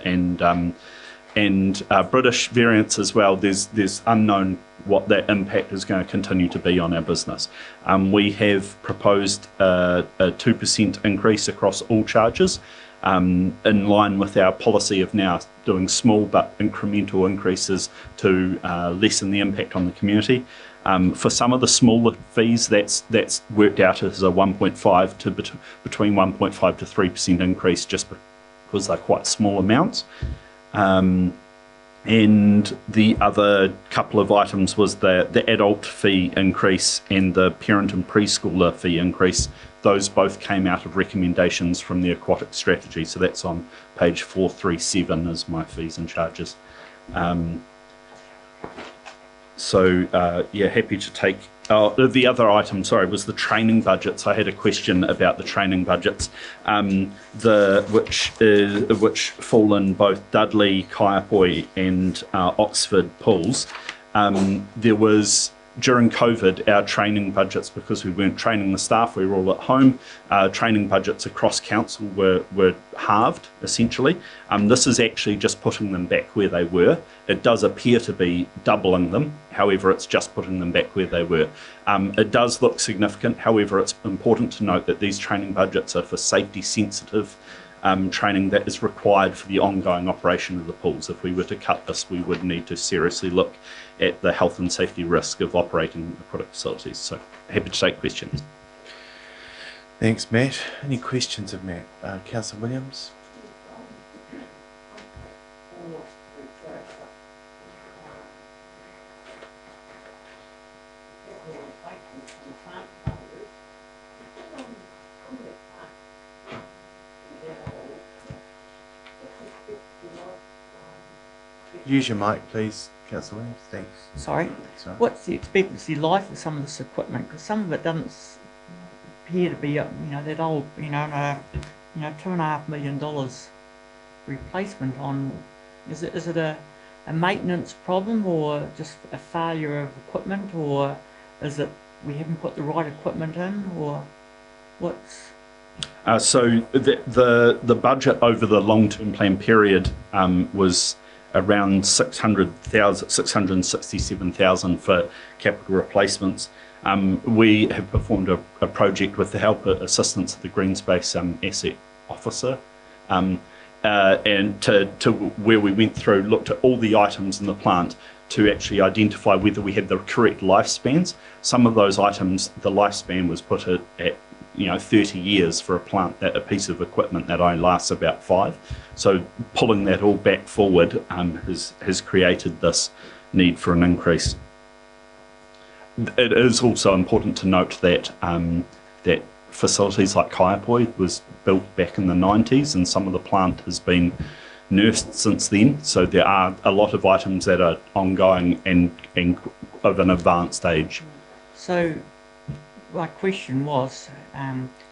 British variants as well. There's unknown what that impact is going to continue to be on our business. We have proposed a 2% increase across all charges, in line with our policy of now doing small but incremental increases to lessen the impact on the community. For some of the smaller fees, that's worked out as a 1.5 to between 1.5 to 3% increase, just because they're quite small amounts. And the other couple of items was the adult fee increase and the parent and preschooler fee increase. Those both came out of recommendations from the Aquatic strategy. So that's on page 437 as my fees and charges. Yeah, happy to take... the other item, sorry, was the training budgets. I had a question about the training budgets, which fall in both Dudley, Kaiapoi and Oxford pools. There was, during COVID, our training budgets, because we weren't training the staff, we were all at home, training budgets across council were halved, essentially. This is actually just putting them back where they were. It does appear to be doubling them, however, it's just putting them back where they were. It does look significant, however, it's important to note that these training budgets are for safety-sensitive training that is required for the ongoing operation of the pools. If we were to cut this, we would need to seriously look at the health and safety risk of operating aquatic facilities. So happy to take questions. Thanks, Matt. Any questions of Matt? Councillor Williams? Use your mic, please, Councillor Williams. Thanks. Sorry. Sorry. What's the expectancy life of some of this equipment? Because some of it doesn't appear to be, that old, $2.5 million replacement on. Is it a maintenance problem, or just a failure of equipment, or is it we haven't put the right equipment in, or what's? So the budget over the long-term plan period was around 667,000 for capital replacements. We have performed a project with the help and assistance of the Green Space Asset Officer, and to where we went through, looked at all the items in the plant to actually identify whether we had the correct lifespans. Some of those items, the lifespan was put at 30 years for a piece of equipment that only lasts about 5. So pulling that all back forward has created this need for an increase. It is also important to note that that facilities like Kaiapoi was built back in the 90s, and some of the plant has been nursed since then. So there are a lot of items that are ongoing and of an advanced age. So my question was,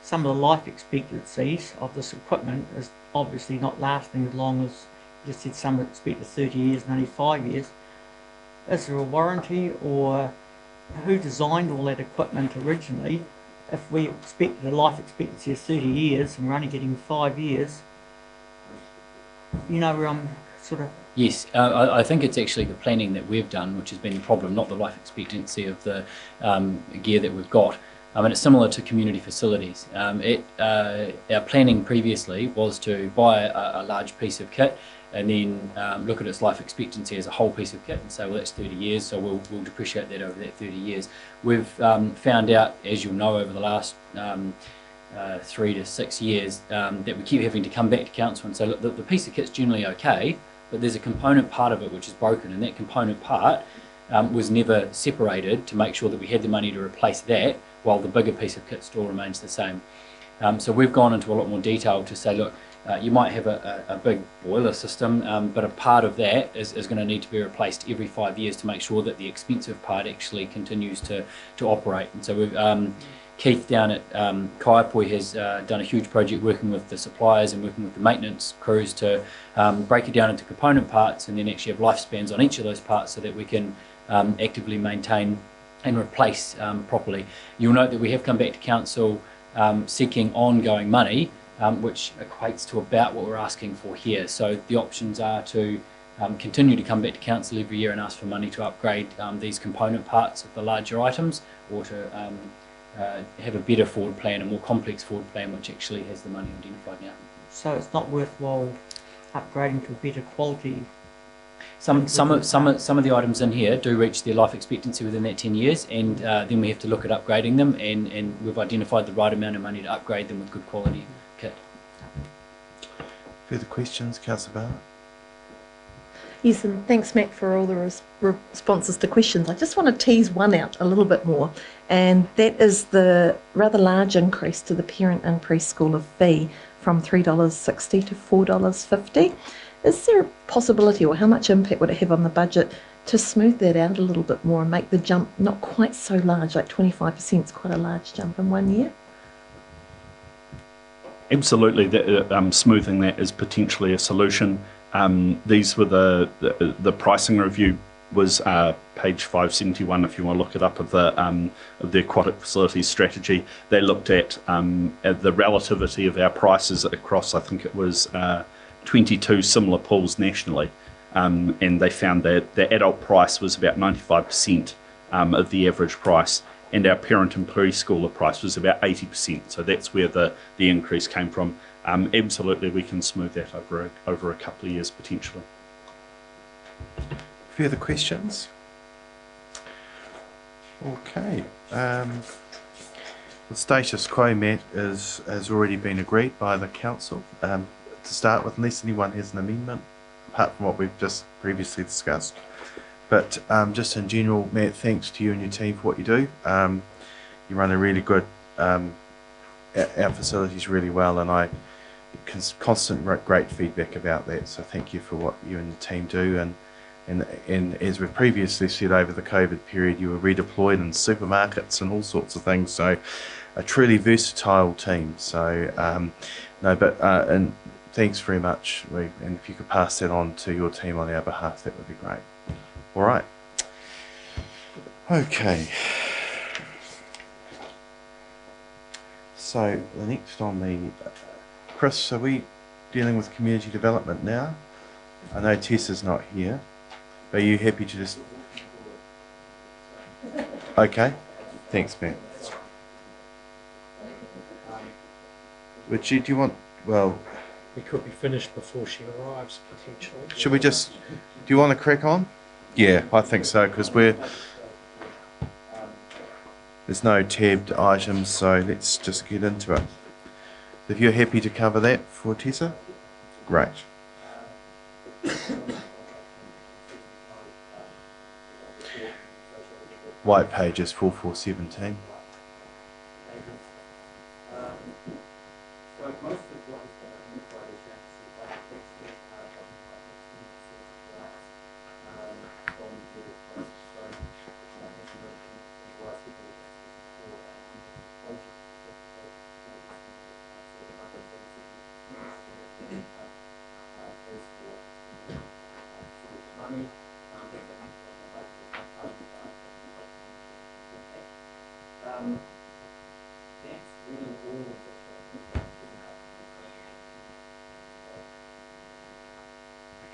some of the life expectancies of this equipment is obviously not lasting as long as you said some expect 30 years and only 5 years. Is there a warranty, or who designed all that equipment originally? If we expect the life expectancy of 30 years and we're only getting 5 years, you know where I'm sort of... Yes, I think it's actually the planning that we've done which has been the problem, not the life expectancy of the gear that we've got. And it's similar to community facilities. Our planning previously was to buy a large piece of kit and then look at its life expectancy as a whole piece of kit and say, well, that's 30 years, so we'll depreciate that over that 30 years. We've found out, as you'll know, over the last 3 to 6 years, that we keep having to come back to council and say, look, the piece of kit's generally okay, but there's a component part of it which is broken, and that component part was never separated to make sure that we had the money to replace that while the bigger piece of kit still remains the same. So we've gone into a lot more detail to say, look, you might have a big boiler system, but a part of that is going to need to be replaced every 5 years to make sure that the expensive part actually continues to operate. And so we've Keith down at Kaiapoi has done a huge project working with the suppliers and working with the maintenance crews to break it down into component parts and then actually have lifespans on each of those parts so that we can actively maintain and replace properly. You'll note that we have come back to council seeking ongoing money, which equates to about what we're asking for here. So the options are to continue to come back to council every year and ask for money to upgrade these component parts of the larger items, or to have a better forward plan, a more complex forward plan, which actually has the money identified now. So it's not worthwhile upgrading to better quality? Some of the items in here do reach their life expectancy within that 10 years, and then we have to look at upgrading them, and we've identified the right amount of money to upgrade them with good quality kit. Further questions, Councillor Barnett? Yes, and thanks, Matt, for all the responses to questions. I just want to tease one out a little bit more, and that is the rather large increase to the parent and preschooler fee from $3.60 to $4.50. Is there a possibility, or how much impact would it have on the budget to smooth that out a little bit more and make the jump not quite so large, like 25% is quite a large jump in 1 year? Absolutely, smoothing that is potentially a solution. These were the pricing review was page 571 if you want to look it up, of the aquatic facilities strategy. They looked at the relativity of our prices across, I think it was 22 similar pools nationally, and they found that the adult price was about 95% of the average price, and our parent and preschooler price was about 80%. So that's where the increase came from. Absolutely, we can smooth that over a couple of years potentially. Further questions? Okay. The status quo, Matt, has already been agreed by the council to start with, unless anyone has an amendment, apart from what we've just previously discussed. But just in general, Matt, thanks to you and your team for what you do. You run a really good, our facilities really well, and I constant great feedback about that. So thank you for what you and the team do. And as we've previously said, over the COVID period, you were redeployed in supermarkets and all sorts of things. So a truly versatile team. So and thanks very much. And if you could pass that on to your team on our behalf, that would be great. All right. Okay. So the next on the, Chris, are we dealing with community development now? I know Tessa's not here. Are you happy to just... Okay, thanks, Matt. Would you, do you want, well... We could be finished before she arrives, potentially. Should we just, do you want to crack on? Yeah, I think so, because there's no tabbed items, so let's just get into it. If you're happy to cover that for Tessa, great. White pages 4417.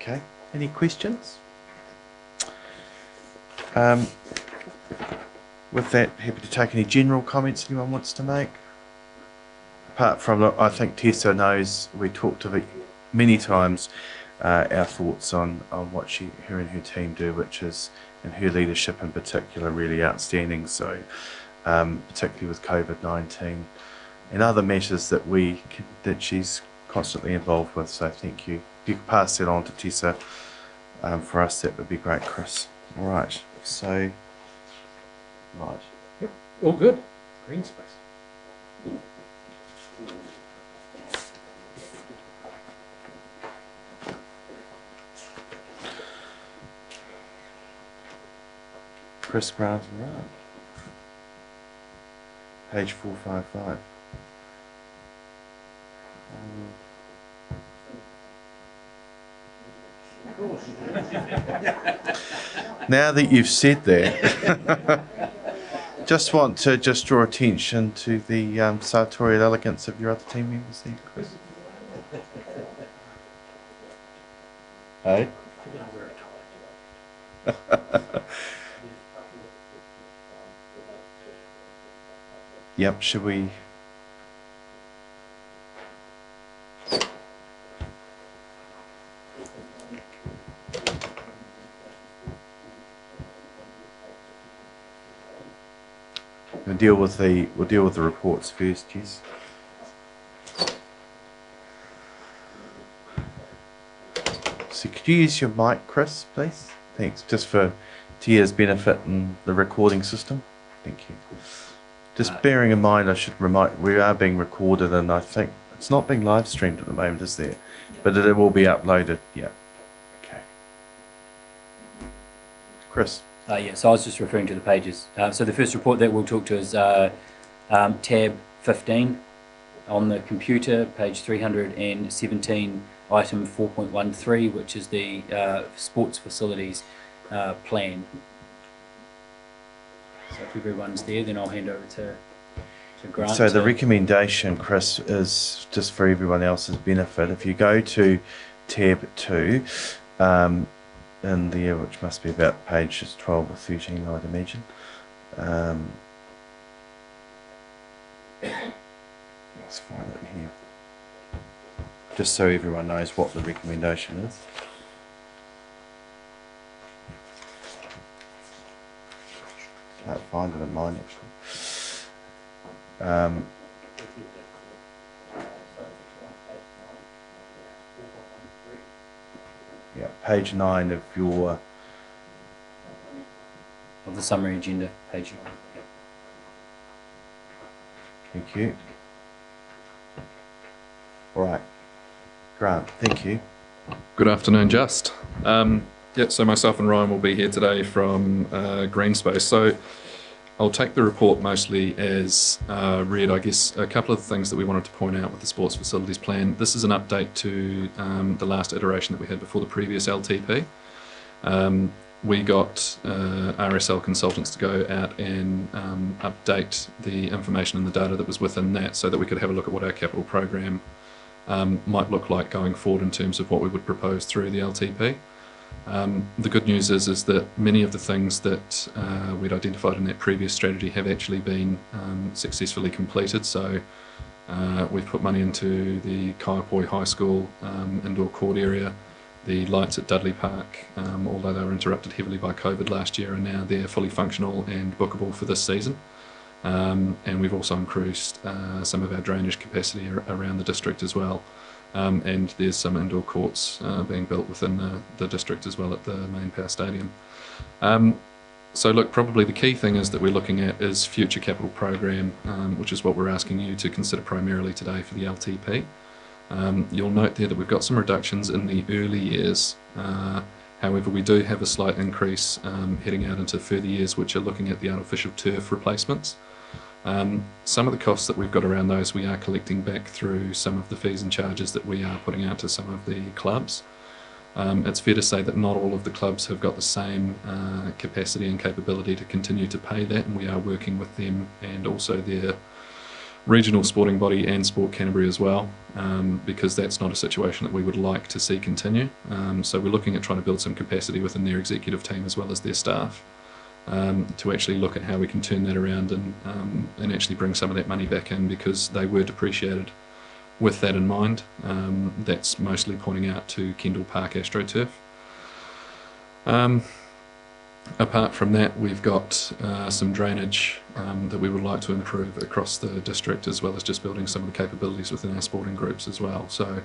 Okay, any questions? With that, happy to take any general comments anyone wants to make. Apart from, look, I think Tessa knows, we talked to her many times, our thoughts on what her and her team do, which is, and her leadership in particular, really outstanding. So, particularly with COVID-19 and other matters that she's constantly involved with. So, thank you. If you could pass that on to Tessa for us, that would be great, Chris. All right. So, right. Yep, all good. Green space. Chris Grant, right. Page 455. Now that you've said that, just want to draw attention to the sartorial elegance of your other team members there, Chris. Hey? Yep, should we... We'll deal with the reports first, yes. So could you use your mic, Chris, please? Thanks, just for Tia's benefit and the recording system. Thank you. Just bearing in mind, I should remind, we are being recorded, and I think it's not being live streamed at the moment, is there? But it will be uploaded, yeah. Okay. Chris. Yeah, so I was just referring to the pages. So the first report that we'll talk to is tab 15 on the computer, page 317, item 4.13, which is the sports facilities plan. So if everyone's there, then I'll hand over to Grant. So the recommendation, Chris, is just for everyone else's benefit. If you go to tab 2, in there, which must be about pages 12 or 13, I'd imagine. Let's find it here. Just so everyone knows what the recommendation is. Can't find it in mine actually. Yeah, page 9 of your... Of the summary agenda, page 9. Thank you. All right. Grant, thank you. Good afternoon, Just. So myself and Ryan will be here today from Green Space. So I'll take the report mostly as read. I guess a couple of things that we wanted to point out with the sports facilities plan. This is an update to the last iteration that we had before the previous LTP. we got RSL consultants to go out and update the information and the data that was within that so that we could have a look at what our capital program might look like going forward in terms of what we would propose through the LTP. The good news is that many of the things that we'd identified in that previous strategy have actually been successfully completed. So we've put money into the Kaiapoi High School indoor court area. The lights at Dudley Park, although they were interrupted heavily by COVID last year, are now they're fully functional and bookable for this season. And we've also increased some of our drainage capacity around the district as well. And there's some indoor courts being built within the district as well at the main power stadium. So look, probably the key thing is that we're looking at is future capital program, which is what we're asking you to consider primarily today for the LTP. You'll note there that we've got some reductions in the early years. However, we do have a slight increase heading out into further years, which are looking at the artificial turf replacements. Some of the costs that we've got around those we are collecting back through some of the fees and charges that we are putting out to some of the clubs. It's fair to say that not all of the clubs have got the same capacity and capability to continue to pay that, and we are working with them and also their regional sporting body and Sport Canterbury as well, because that's not a situation that we would like to see continue. So we're looking at trying to build some capacity within their executive team as well as their staff to actually look at how we can turn that around and actually bring some of that money back in, because they were depreciated with that in mind. That's mostly pointing out to Kendall Park AstroTurf. Apart from that, we've got some drainage that we would like to improve across the district, as well as just building some of the capabilities within our sporting groups as well. So,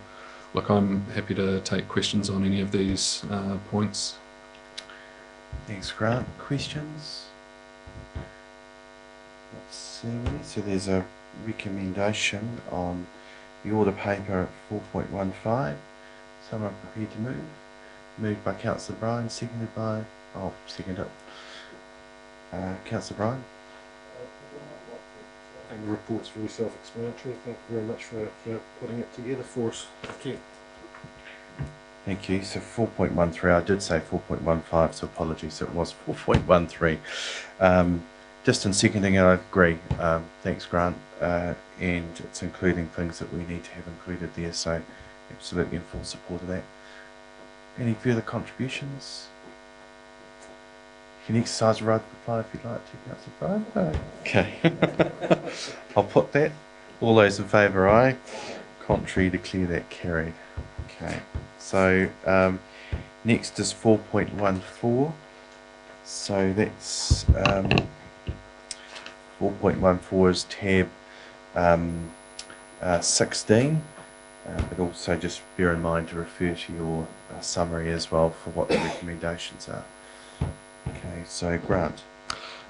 look, I'm happy to take questions on any of these points. Thanks, Grant. Questions? Let's see. So there's a recommendation on the order paper at 4.15. Someone prepared to move? Moved by Councillor Bryan, seconded by... I'll second it. Councillor Bryan? I think the report's very self-explanatory. Thank you very much for putting it together for us. Thank you. Thank you. So 4.13, I did say 4.15, so apologies, it was 4.13. Just in seconding it, I agree. Thanks, Grant. And it's including things that we need to have included there, so absolutely in full support of that. Any further contributions? You can exercise right reply if you'd like to, Councillor Bryan. Okay. I'll put that. All those in favour, aye. Contrary, declare that carried. Okay. So next is 4.14. So that's 4.14 is tab 16. But also just bear in mind to refer to your summary as well for what the recommendations are. Okay, so Grant.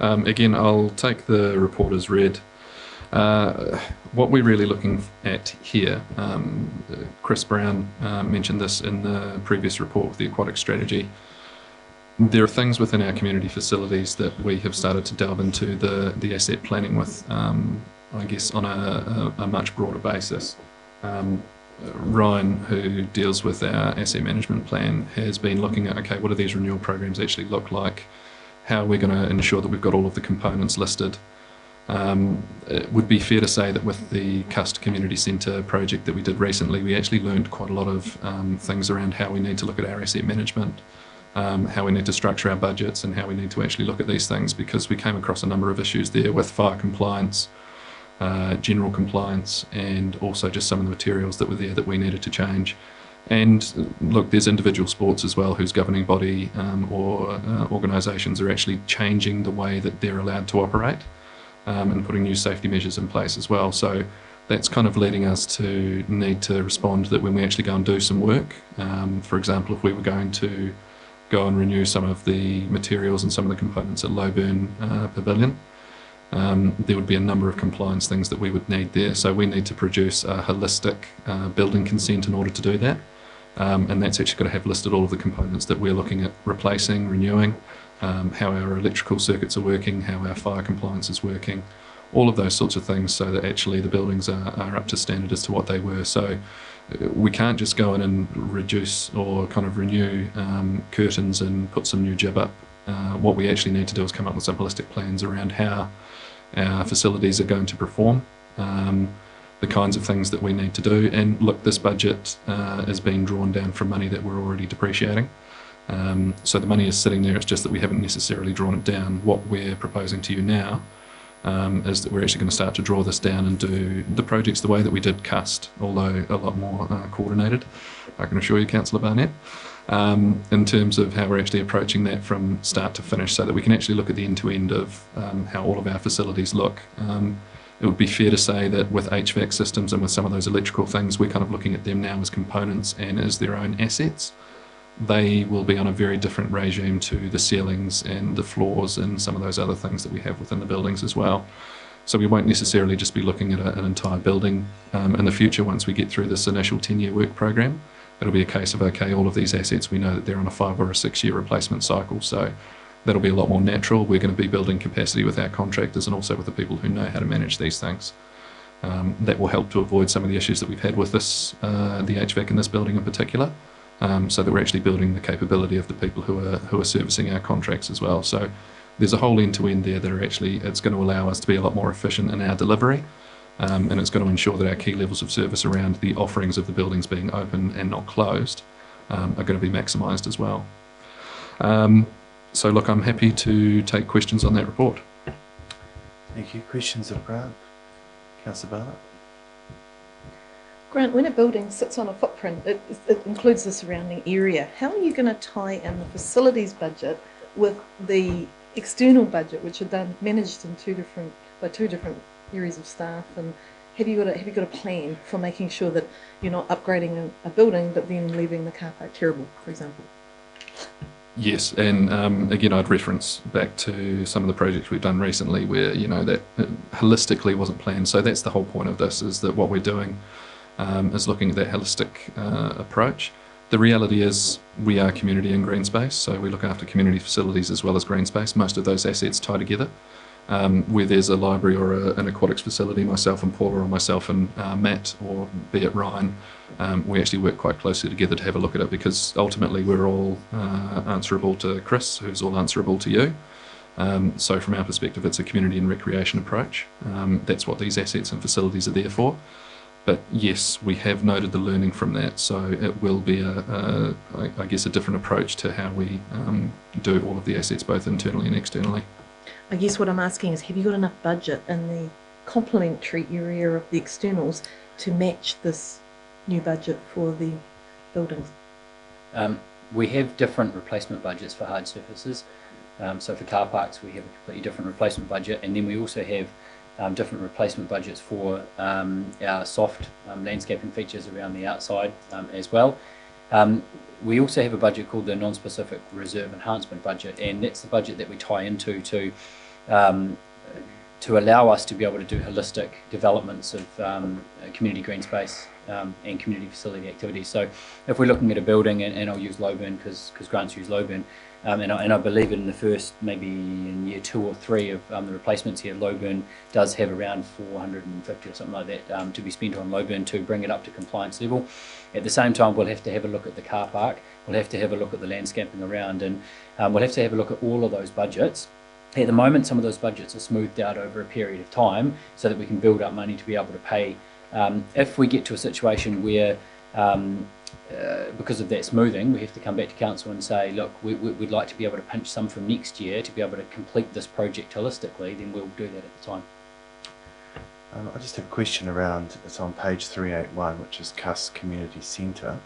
Again, I'll take the report as read. What we're really looking at here, Chris Brown mentioned this in the previous report with the Aquatic strategy. There are things within our community facilities that we have started to delve into the asset planning with, I guess, on a much broader basis. Ryan, who deals with our asset management plan, has been looking at, okay, what do these renewal programs actually look like? How are we going to ensure that we've got all of the components listed? It would be fair to say that with the Cust Community Centre project that we did recently, we actually learned quite a lot of things around how we need to look at our asset management, how we need to structure our budgets, and how we need to actually look at these things, because we came across a number of issues there with fire compliance, general compliance, and also just some of the materials that were there that we needed to change. And look, there's individual sports as well whose governing body or organisations are actually changing the way that they're allowed to operate and putting new safety measures in place as well. So that's kind of leading us to need to respond that when we actually go and do some work, for example, if we were going to go and renew some of the materials and some of the components at Lowburn Pavilion, there would be a number of compliance things that we would need there. So we need to produce a holistic building consent in order to do that. And that's actually going to have listed all of the components that we're looking at replacing, renewing, how our electrical circuits are working, how our fire compliance is working, all of those sorts of things, so that actually the buildings are up to standard as to what they were. So we can't just go in and reduce or kind of renew curtains and put some new jib up. What we actually need to do is come up with some holistic plans around how our facilities are going to perform, the kinds of things that we need to do. And look, this budget is being drawn down from money that we're already depreciating. So the money is sitting there, it's just that we haven't necessarily drawn it down. What we're proposing to you now is that we're actually going to start to draw this down and do the projects the way that we did CUST, although a lot more coordinated, I can assure you, Councillor Barnett, in terms of how we're actually approaching that from start to finish, so that we can actually look at the end-to-end of how all of our facilities look. It would be fair to say that with HVAC systems and with some of those electrical things, we're kind of looking at them now as components and as their own assets. They will be on a very different regime to the ceilings and the floors and some of those other things that we have within the buildings as well. So we won't necessarily just be looking at an entire building in the future. Once we get through this initial 10-year work program, it'll be a case of, okay, all of these assets, we know that they're on a 5 or a 6 year replacement cycle. So that'll be a lot more natural. We're going to be building capacity with our contractors and also with the people who know how to manage these things. That will help to avoid some of the issues that we've had with this, the HVAC in this building in particular. So that we're actually building the capability of the people who are servicing our contracts as well. So there's a whole end-to-end there that are actually, it's going to allow us to be a lot more efficient in our delivery, and it's going to ensure that our key levels of service around the offerings of the buildings being open and not closed are going to be maximised as well. So look, I'm happy to take questions on that report. Thank you. Questions of Grant? Councillor Barnett? Grant, when a building sits on a footprint, it includes the surrounding area. How are you going to tie in the facilities budget with the external budget, which are managed in two different areas of staff? And have you got a plan for making sure that you're not upgrading a building but then leaving the car park terrible, for example? Yes, and again, I'd reference back to some of the projects we've done recently where, you know, that holistically wasn't planned. So that's the whole point of this, is that what we're doing is looking at that holistic approach. The reality is we are community and green space, so we look after community facilities as well as green space. Most of those assets tie together. Where there's a library or an aquatics facility, myself and Paula, or myself and Matt, or be it Ryan, we actually work quite closely together to have a look at it, because ultimately we're all answerable to Chris, who's all answerable to you. So from our perspective, it's a community and recreation approach. That's what these assets and facilities are there for. But yes, we have noted the learning from that, so it will be I guess a different approach to how we do all of the assets, both internally and externally. I guess what I'm asking is, have you got enough budget in the complementary area of the externals to match this new budget for the buildings? We have different replacement budgets for hard surfaces. So for car parks, we have a completely different replacement budget, and then we also have different replacement budgets for our soft landscaping features around the outside as well. We also have a budget called the non-specific reserve enhancement budget, and that's the budget that we tie into to allow us to be able to do holistic developments of community green space and community facility activities. So if we're looking at a building, and I'll use Lowburn because Grant's used Lowburn, and I believe in the first, maybe in year 2 or 3 of the replacements here, Lowburn does have around 450 or something like that to be spent on Lowburn to bring it up to compliance level. At the same time, we'll have to have a look at the car park, we'll have to have a look at the landscaping around, and we'll have to have a look at all of those budgets. At the moment, some of those budgets are smoothed out over a period of time so that we can build up money to be able to pay. If we get to a situation where because of that smoothing, we have to come back to council and say, look, we'd like to be able to pinch some from next year to be able to complete this project holistically, then we'll do that at the time. I just have a question around, it's on page 381, which is CUS Community Centre,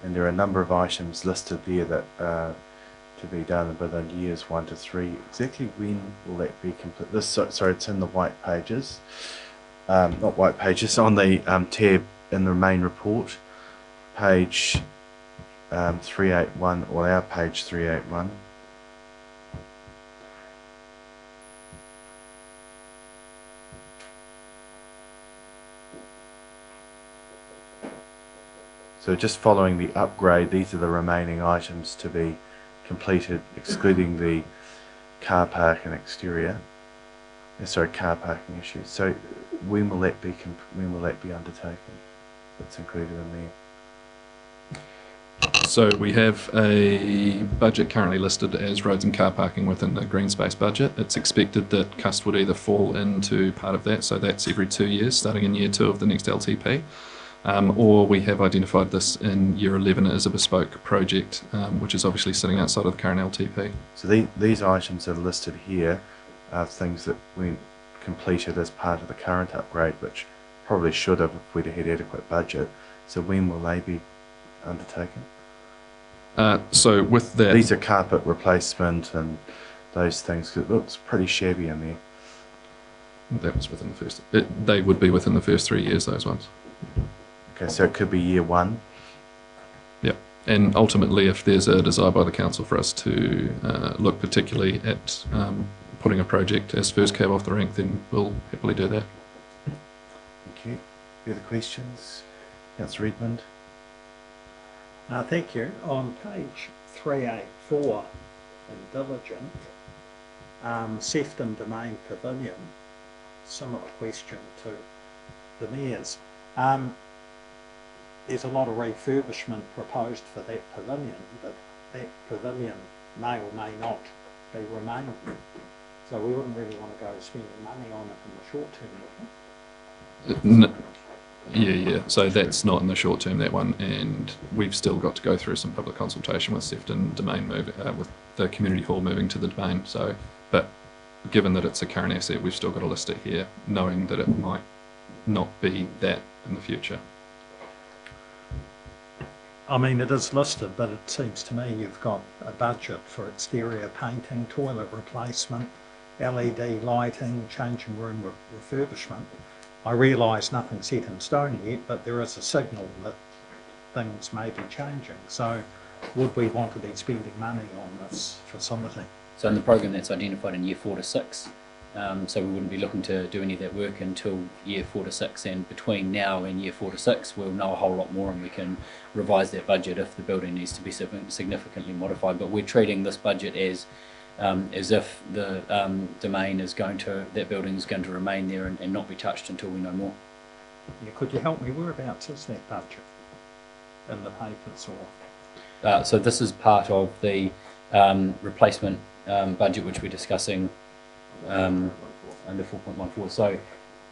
and there are a number of items listed there that are to be done within years 1 to 3. Exactly when will that be complete? Sorry, it's in the white pages, not white pages, on the tab in the main report. Page 381, or our page 381. So just following the upgrade, these are the remaining items to be completed, excluding the car park and exterior. Sorry, car parking issues. So when will that be undertaken? that's included in there? So we have a budget currently listed as roads and car parking within the green space budget. It's expected that CUST would either fall into part of that, so that's every 2 years, starting in year 2 of the next LTP, or we have identified this in year 11 as a bespoke project, which is obviously sitting outside of the current LTP. So these items that are listed here are things that weren't completed as part of the current upgrade, which probably should have if we'd had adequate budget. So when will they be undertaken? So with that, These are carpet replacement and those things. 'Cause it looks pretty shabby in there. that was within the first. They would be within the first 3 years. Those ones. Okay, so it could be year 1. Yeah, and ultimately, if there's a desire by the council for us to look particularly at putting a project as first cab off the rank, then we'll happily do that. Thank you. Further questions? Councillor Redmond. Thank you. On page 384 in Diligent, Sefton Domain Pavilion, similar question to the Mayor's. There's a lot of refurbishment proposed for that pavilion, but that pavilion may or may not be remaining. So we wouldn't really want to go spending money on it in the short term, would we? Yeah. So that's not in the short term, that one, and we've still got to go through some public consultation with Sefton Domain with the community hall moving to the Domain. So, but given that it's a current asset, we've still got to list it here, knowing that it might not be that in the future. I mean, it is listed, but it seems to me you've got a budget for exterior painting, toilet replacement, LED lighting, changing room refurbishment. I realise nothing's set in stone yet, but there is a signal that things may be changing. So would we want to be spending money on this facility? So in the program that's identified in year 4 to 6, so we wouldn't be looking to do any of that work until year 4 to 6, and between now and year 4 to 6 we'll know a whole lot more and we can revise that budget if the building needs to be significantly modified. But we're treating this budget as if the domain is going to, that building is going to remain there and not be touched until we know more. Yeah, could you help me? Whereabouts is that budget in the papers or? So this is part of the replacement budget which we're discussing under 4.14. So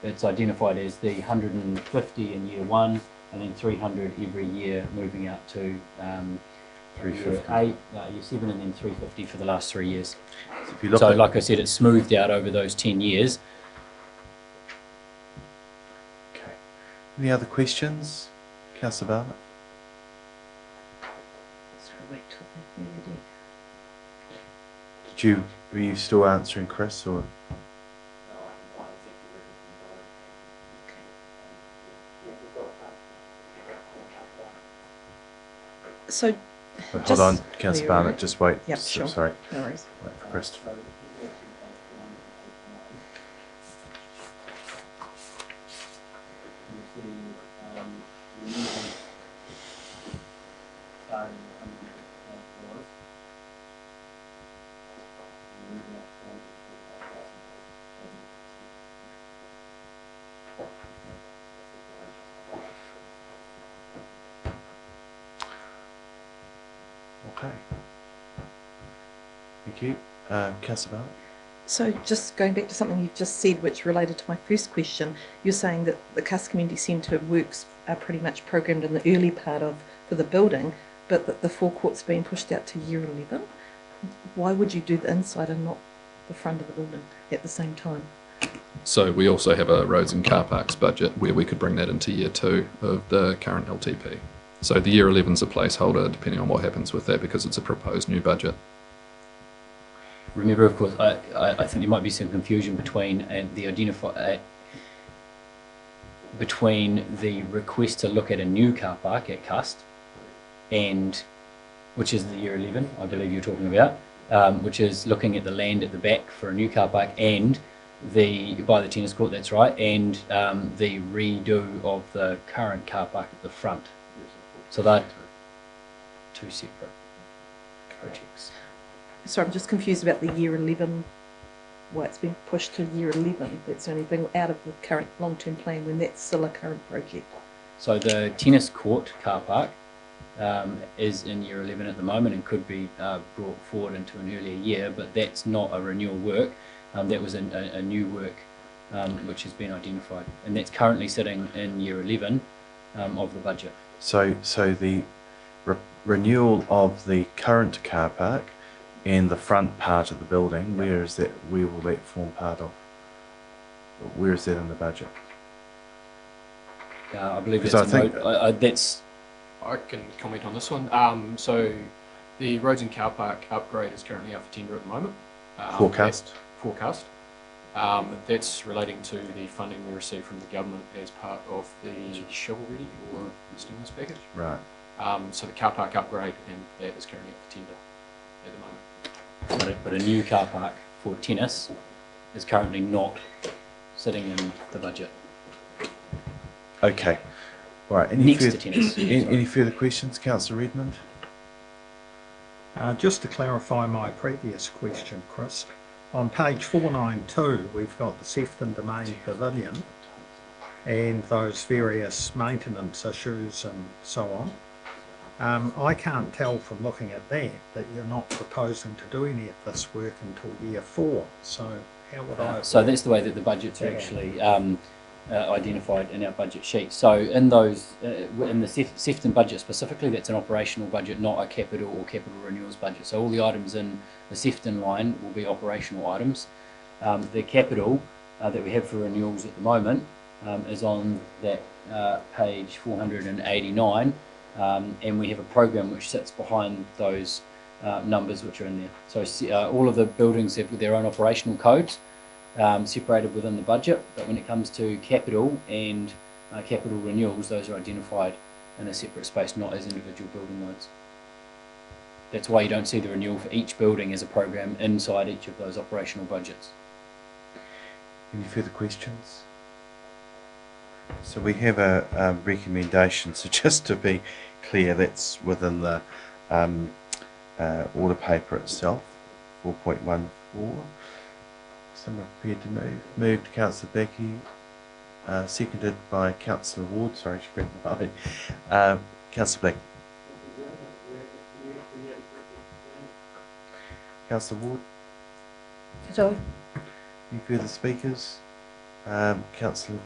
it's identified as the 150 in year 1 and then 300 every year moving out to year 8, year 7 and then 350 for the last 3 years. So, if you look so at, like I said, it's smoothed out over those 10 years. okay. Any other questions? Councillor Bartlett. Were you still answering Chris or? So Hold on, Councillor Bartlett, just wait. Yep, sure. Sorry. No worries. Wait for Christopher. Okay. Thank you. Councillor Bartlett? So just going back to something you've just said, which related to my first question, you're saying that the CUST Community Centre works are pretty much programmed in the early part of for the building, but that the forecourt's been pushed out to year 11. Why would you do the inside and not the front of the building at the same time? So we also have a roads and car parks budget where we could bring that into year 2 of the current LTP. So the year 11's a placeholder depending on what happens with that because it's a proposed new budget. Remember, of course, I think there might be some confusion between between the request to look at a new car park at CUST, and which is the year 11, I believe you're talking about, which is looking at the land at the back for a new car park and by the tennis court, that's right, and the redo of the current car park at the front. So that two separate projects. So I'm just confused about the year 11, why it's been pushed to year 11. That's the only thing out of the current long-term plan when that's still a current project. So the tennis court car park is in year 11 at the moment and could be brought forward into an earlier year, but that's not a renewal work. That was a new work which has been identified, and that's currently sitting in year 11 of the budget. So the renewal of the current car park and the front part of the building, where is that? Where will that form part of? Where is that in the budget? I believe Because that's I think that's. I can comment on this one. So the roads and car park upgrade is currently up for tender at the moment. Forecast. That's relating to the funding we received from the government as part of the shovel-ready or stimulus package. Right. So the car park upgrade, and that is currently up for tender at the moment. But a new car park for tennis is currently not sitting in the budget. Okay. All right. Next to tennis. Any further questions, Councillor Redmond? Just to clarify my previous question, Chris, on page 492 we've got the Sefton Domain Pavilion and those various maintenance issues and so on. I can't tell from looking at that you're not proposing to do any of this work until year 4. So how would I? So that's the way that the budgets are actually identified in our budget sheet. So in those, in the Sefton budget specifically, that's an operational budget, not a capital or capital renewals budget. So all the items in the Sefton line will be operational items. The capital that we have for renewals at the moment is on that page 489, and we have a program which sits behind those numbers which are in there. So all of the buildings have their own operational codes separated within the budget, but when it comes to capital and capital renewals, those are identified in a separate space, not as individual building loads. That's why you don't see the renewal for each building as a program inside each of those operational budgets. Any further questions? So we have a recommendation. So just to be clear, that's within the order paper itself, 4.14. Someone prepared to move. Moved Councillor Becky, seconded by Councillor Ward. Sorry, she grabbed the mic. Councillor Black. Councillor Ward. So, Any further speakers? Councillor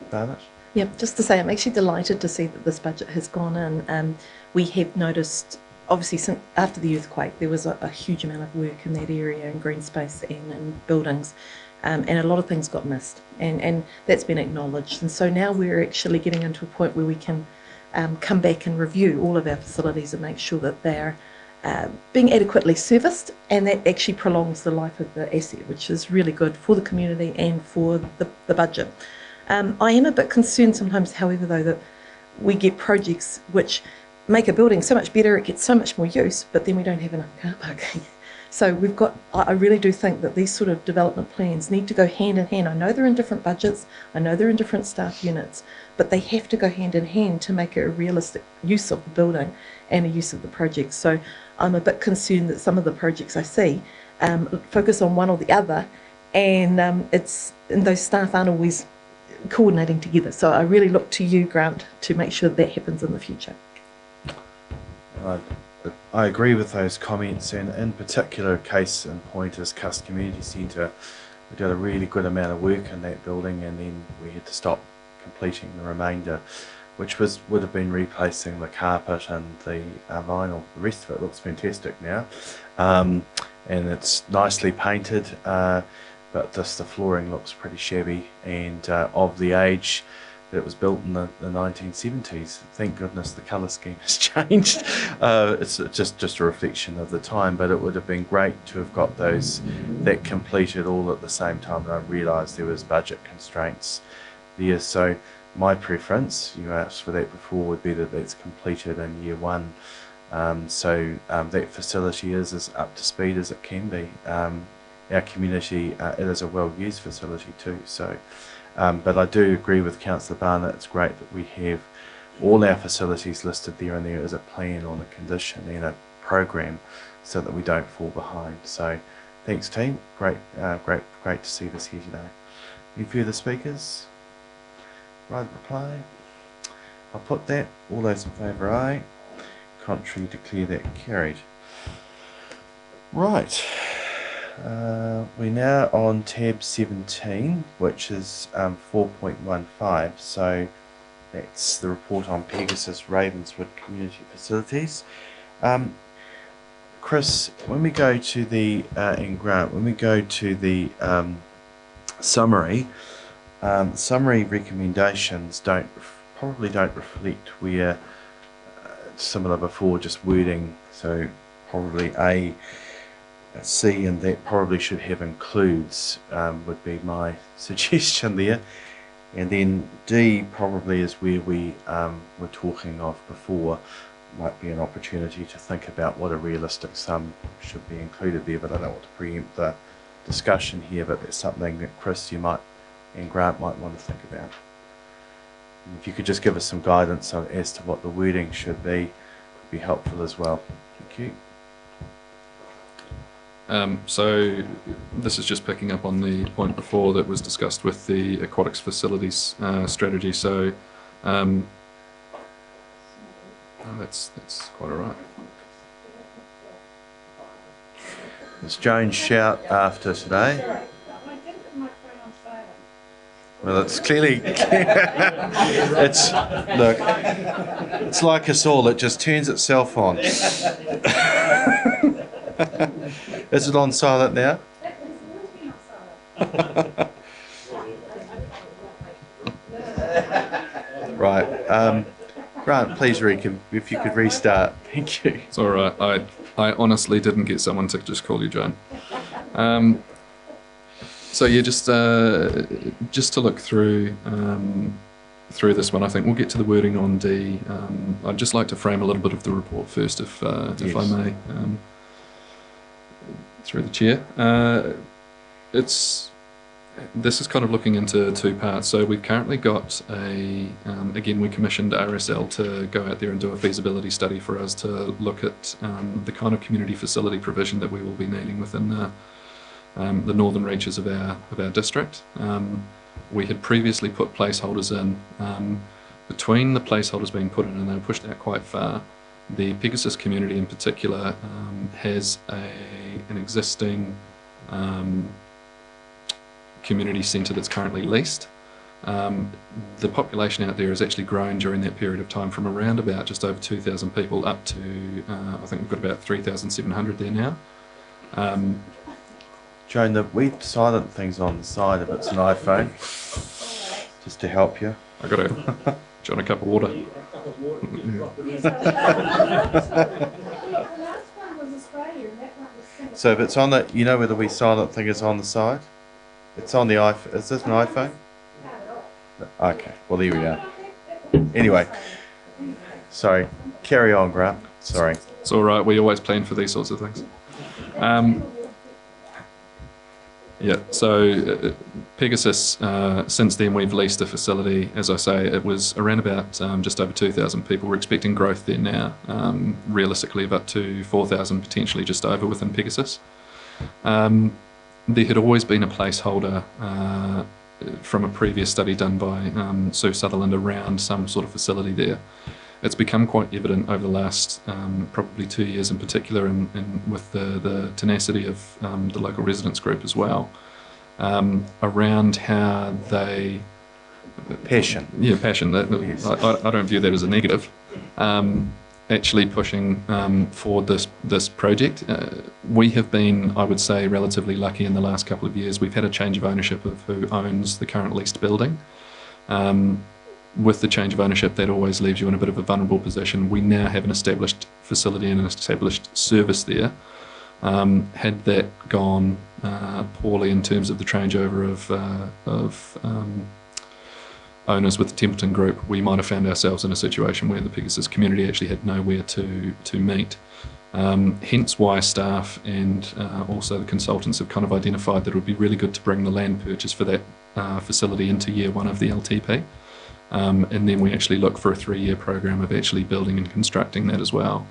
Barnett. Yep, just to say, I'm actually delighted to see that this budget has gone in. We have noticed, obviously, since after the earthquake, there was a huge amount of work in that area, in green space and in buildings, and a lot of things got missed, and that's been acknowledged. And so now we're actually getting into a point where we can come back and review all of our facilities and make sure that they're being adequately serviced, and that actually prolongs the life of the asset, which is really good for the community and for the budget. I am a bit concerned sometimes, however, though, that we get projects which make a building so much better, it gets so much more use, but then we don't have enough car parking. So we've got, I really do think that these sort of development plans need to go hand in hand. I know they're in different budgets, I know they're in different staff units, but they have to go hand in hand to make a realistic use of the building and a use of the project. So I'm a bit concerned that some of the projects I see focus on one or the other, and those staff aren't always coordinating together. So I really look to you, Grant, to make sure that happens in the future. I agree with those comments, and in particular case in point is Cust Community Centre. We did a really good amount of work in that building, and then we had to stop completing the remainder, which would have been replacing the carpet and the vinyl. The rest of it looks fantastic now, and it's nicely painted, but just the flooring looks pretty shabby and of the age that it was built in the 1970s. Thank goodness the colour scheme has changed. It's just a reflection of the time, but it would have been great to have got that completed all at the same time, and I realised there was budget constraints there. So my preference, you asked for that before, would be that that's completed in year 1. So that facility is as up to speed as it can be. Our community, it is a well-used facility too. So. But I do agree with Councillor Barnett, it's great that we have all our facilities listed there, and there is a plan on a condition and a program so that we don't fall behind. So thanks team, great to see this here today. Any further speakers? Right reply? I'll put that. All those in favour, aye. Contrary, declare that carried. Right. We're now on tab 17, which is 4.15. So that's the report on Pegasus Ravenswood Community Facilities. Chris, when we go to the in Grant, when we go to the summary, summary recommendations probably don't reflect where similar before, just wording. So probably A, C, and that probably should have includes would be my suggestion there. And then D probably is where we were talking of before. Might be an opportunity to think about what a realistic sum should be included there, but I don't want to preempt the discussion here, but that's something that Chris, you might, and Grant might want to think about. And if you could just give us some guidance as to what the wording should be, would be helpful as well. Thank you. So this is just picking up on the point before that was discussed with the aquatics facilities strategy. So that's quite all right. Does Jones shout after today? Well, it's clearly it's like us all. It just turns itself on. Is it on silent now? Right. Grant, please if you could restart. Thank you. It's all right. I honestly didn't get someone to just call you Joan. So yeah, just to look through this one, I think we'll get to the wording on D. I'd just like to frame a little bit of the report first, if I may, through the chair. This is kind of looking into two parts. So we've currently got again, we commissioned RSL to go out there and do a feasibility study for us to look at the kind of community facility provision that we will be needing within the northern reaches of our district. We had previously put placeholders in. Between the placeholders being put in and they were pushed out quite far, the Pegasus community in particular has an existing community centre that's currently leased. The population out there has actually grown during that period of time from around about just over 2,000 people up to I think we've got about 3,700 there now. Joan, the wee silent thing's on the side if it's an iPhone, just to help you. I got a John a cup of water. So if it's on the, you know where the wee silent thing is on the side? It's on the iPhone. Is this an iPhone? Okay, well there we are. Anyway, sorry, carry on, Grant. Sorry. It's all right, we always plan for these sorts of things. Yeah, so Pegasus, since then we've leased a facility. As I say, it was around about just over 2,000 people. We're expecting growth there now, realistically of up to 4,000, potentially just over within Pegasus. There had always been a placeholder from a previous study done by Sue Sutherland around some sort of facility there. It's become quite evident over the last probably 2 years in particular, and with the tenacity of the local residents group as well, around how they... Passion. Yeah, passion. Yes. I don't view that as a negative. Actually pushing forward this project. We have been, I would say, relatively lucky in the last couple of years. We've had a change of ownership of who owns the current leased building. With the change of ownership, that always leaves you in a bit of a vulnerable position. We now have an established facility and an established service there. Had that gone poorly in terms of the changeover of owners with the Templeton Group, we might have found ourselves in a situation where the Pegasus community actually had nowhere to meet. Hence why staff and also the consultants have kind of identified that it would be really good to bring the land purchase for that facility into year one of the LTP. And then we actually look for a 3-year program of actually building and constructing that as well.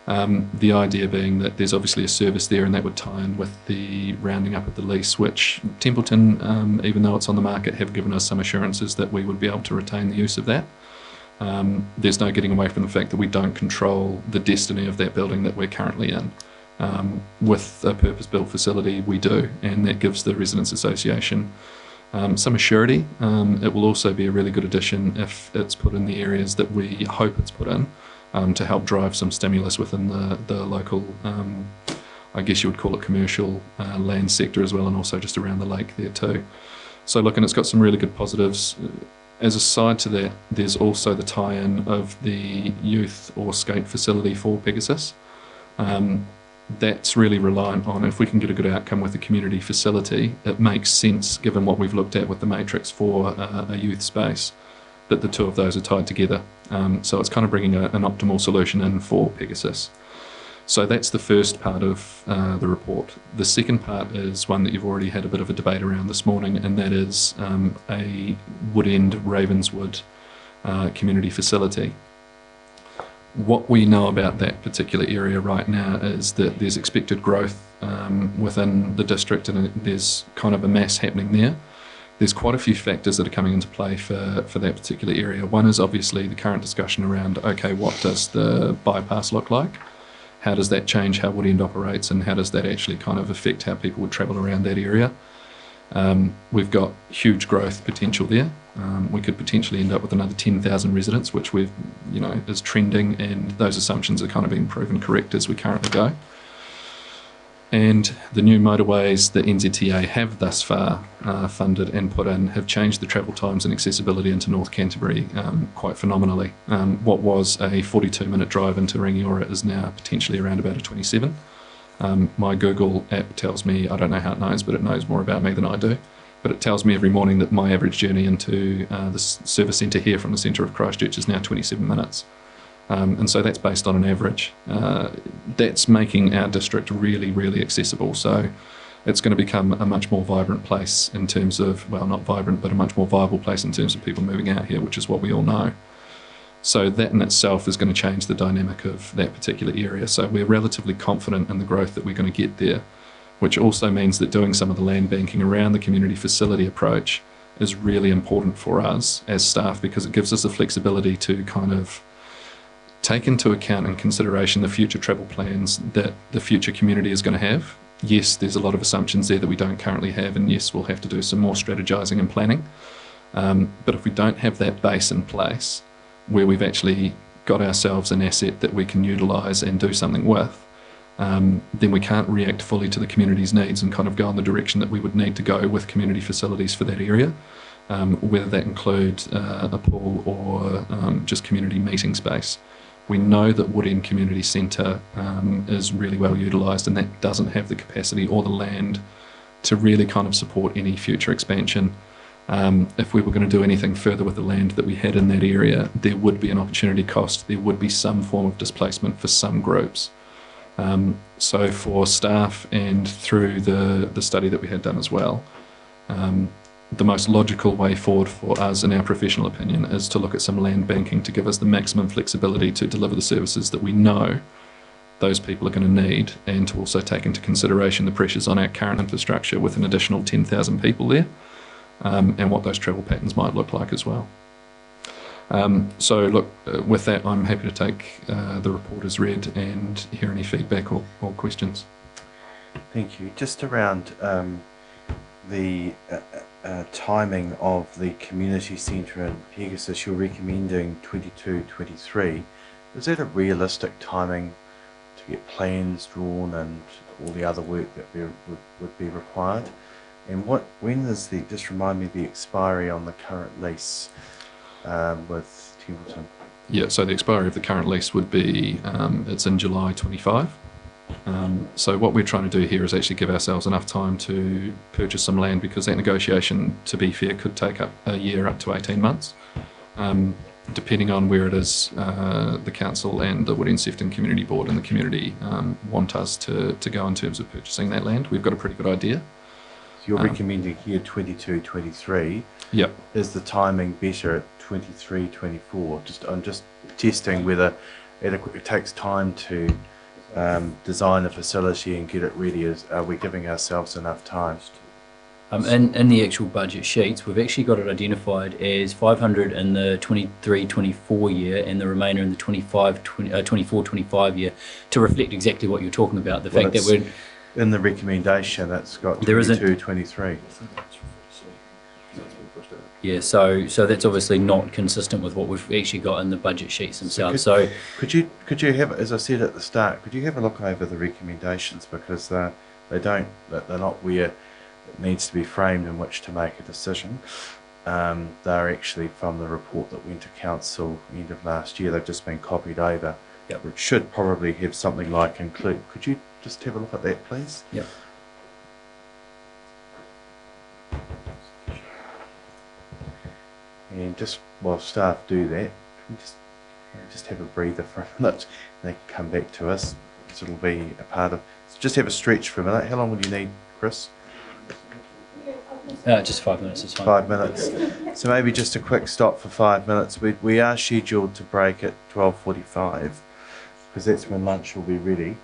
The idea being that there's obviously a service there and that would tie in with the rounding up of the lease, which Templeton, even though it's on the market, have given us some assurances that we would be able to retain the use of that. there's no getting away from the fact that we don't control the destiny of that building that we're currently in. With a purpose-built facility, we do, and that gives the Residents Association some assurity. It will also be a really good addition if it's put in the areas that we hope it's put in, to help drive some stimulus within the local, I guess you would call it commercial land sector as well, and also just around the lake there too. So look, and it's got some really good positives. As a side to that, there's also the tie-in of the youth or skate facility for Pegasus. That's really reliant on, if we can get a good outcome with the community facility, it makes sense, given what we've looked at with the matrix for a youth space, that the two of those are tied together. So it's kind of bringing an optimal solution in for Pegasus. So that's the first part of the report. The second part is one that you've already had a bit of a debate around this morning, and that is a Woodend Ravenswood community facility. What we know about that particular area right now is that there's expected growth within the district, and there's kind of a mass happening there. There's quite a few factors that are coming into play for that particular area. One is obviously the current discussion around, okay, what does the bypass look like? How does that change how Woodend operates, and how does that actually kind of affect how people would travel around that area? We've got huge growth potential there. We could potentially end up with another 10,000 residents, which we've, is trending, and those assumptions are kind of being proven correct as we currently go. And the new motorways that NZTA have thus far funded and put in have changed the travel times and accessibility into North Canterbury quite phenomenally. What was a 42-minute drive into Rangiora is now potentially around about a 27. My Google app tells me, I don't know how it knows, but it knows more about me than I do. But it tells me every morning that my average journey into the service centre here from the centre of Christchurch is now 27 minutes. And so that's based on an average. That's making our district really, really accessible. So it's going to become a much more vibrant place in terms of, well, not vibrant, but a much more viable place in terms of people moving out here, which is what we all know. So that in itself is going to change the dynamic of that particular area. So we're relatively confident in the growth that we're going to get there, which also means that doing some of the land banking around the community facility approach is really important for us as staff, because it gives us the flexibility to kind of take into account and consideration the future travel plans that the future community is going to have. Yes, there's a lot of assumptions there that we don't currently have, and yes, we'll have to do some more strategising and planning. But if we don't have that base in place, where we've actually got ourselves an asset that we can utilise and do something with, then we can't react fully to the community's needs and kind of go in the direction that we would need to go with community facilities for that area, whether that include a pool or just community meeting space. We know that Woodend Community Centre is really well utilised, and that doesn't have the capacity or the land to really kind of support any future expansion. If we were going to do anything further with the land that we had in that area, there would be an opportunity cost. There would be some form of displacement for some groups. So for staff and through the study that we had done as well, the most logical way forward for us, in our professional opinion, is to look at some land banking to give us the maximum flexibility to deliver the services that we know those people are going to need, and to also take into consideration the pressures on our current infrastructure with an additional 10,000 people there, and what those travel patterns might look like as well. So look, with that, I'm happy to take the report as read and hear any feedback or questions. Thank you. Just around the timing of the community centre in Pegasus, you're recommending 22-23. Is that a realistic timing to get plans drawn and all the other work that would be required? And when is just remind me the expiry on the current lease with Templeton? Yeah, so the expiry of the current lease would be, it's in July 25. So what we're trying to do here is actually give ourselves enough time to purchase some land, because that negotiation, to be fair, could take up a year up to 18 months. Depending on where it is, the council and the Woodend Sefton Community Board and the community want us to go in terms of purchasing that land. We've got a pretty good idea. So you're recommending here 22-23. Yep. Is the timing better at 23-24? I'm just testing whether it takes time to design a facility and get it ready. Are we giving ourselves enough time? In the actual budget sheets, we've actually got it identified as 500 in the 23-24 year and the remainder in the 24-25 year to reflect exactly what you're talking about. The fact that we're in the recommendation, it's got there isn't 22-23. Yeah, so that's obviously not consistent with what we've actually got in the budget sheets themselves. Could you have, as I said at the start, could you have a look over the recommendations, because they're not where it needs to be framed in which to make a decision. They're actually from the report that went to council end of last year. They've just been copied over. Yep. It should probably have something like include. Could you just have a look at that, please? Yep. And just while staff do that, can we just have a breather for a minute, and they can come back to us. So it'll be a part of. Just have a stretch for a minute. How long will you need, Chris? Just 5 minutes is fine. 5 minutes. So maybe just a quick stop for 5 minutes. We are scheduled to break at 12:45, because that's when lunch will be ready.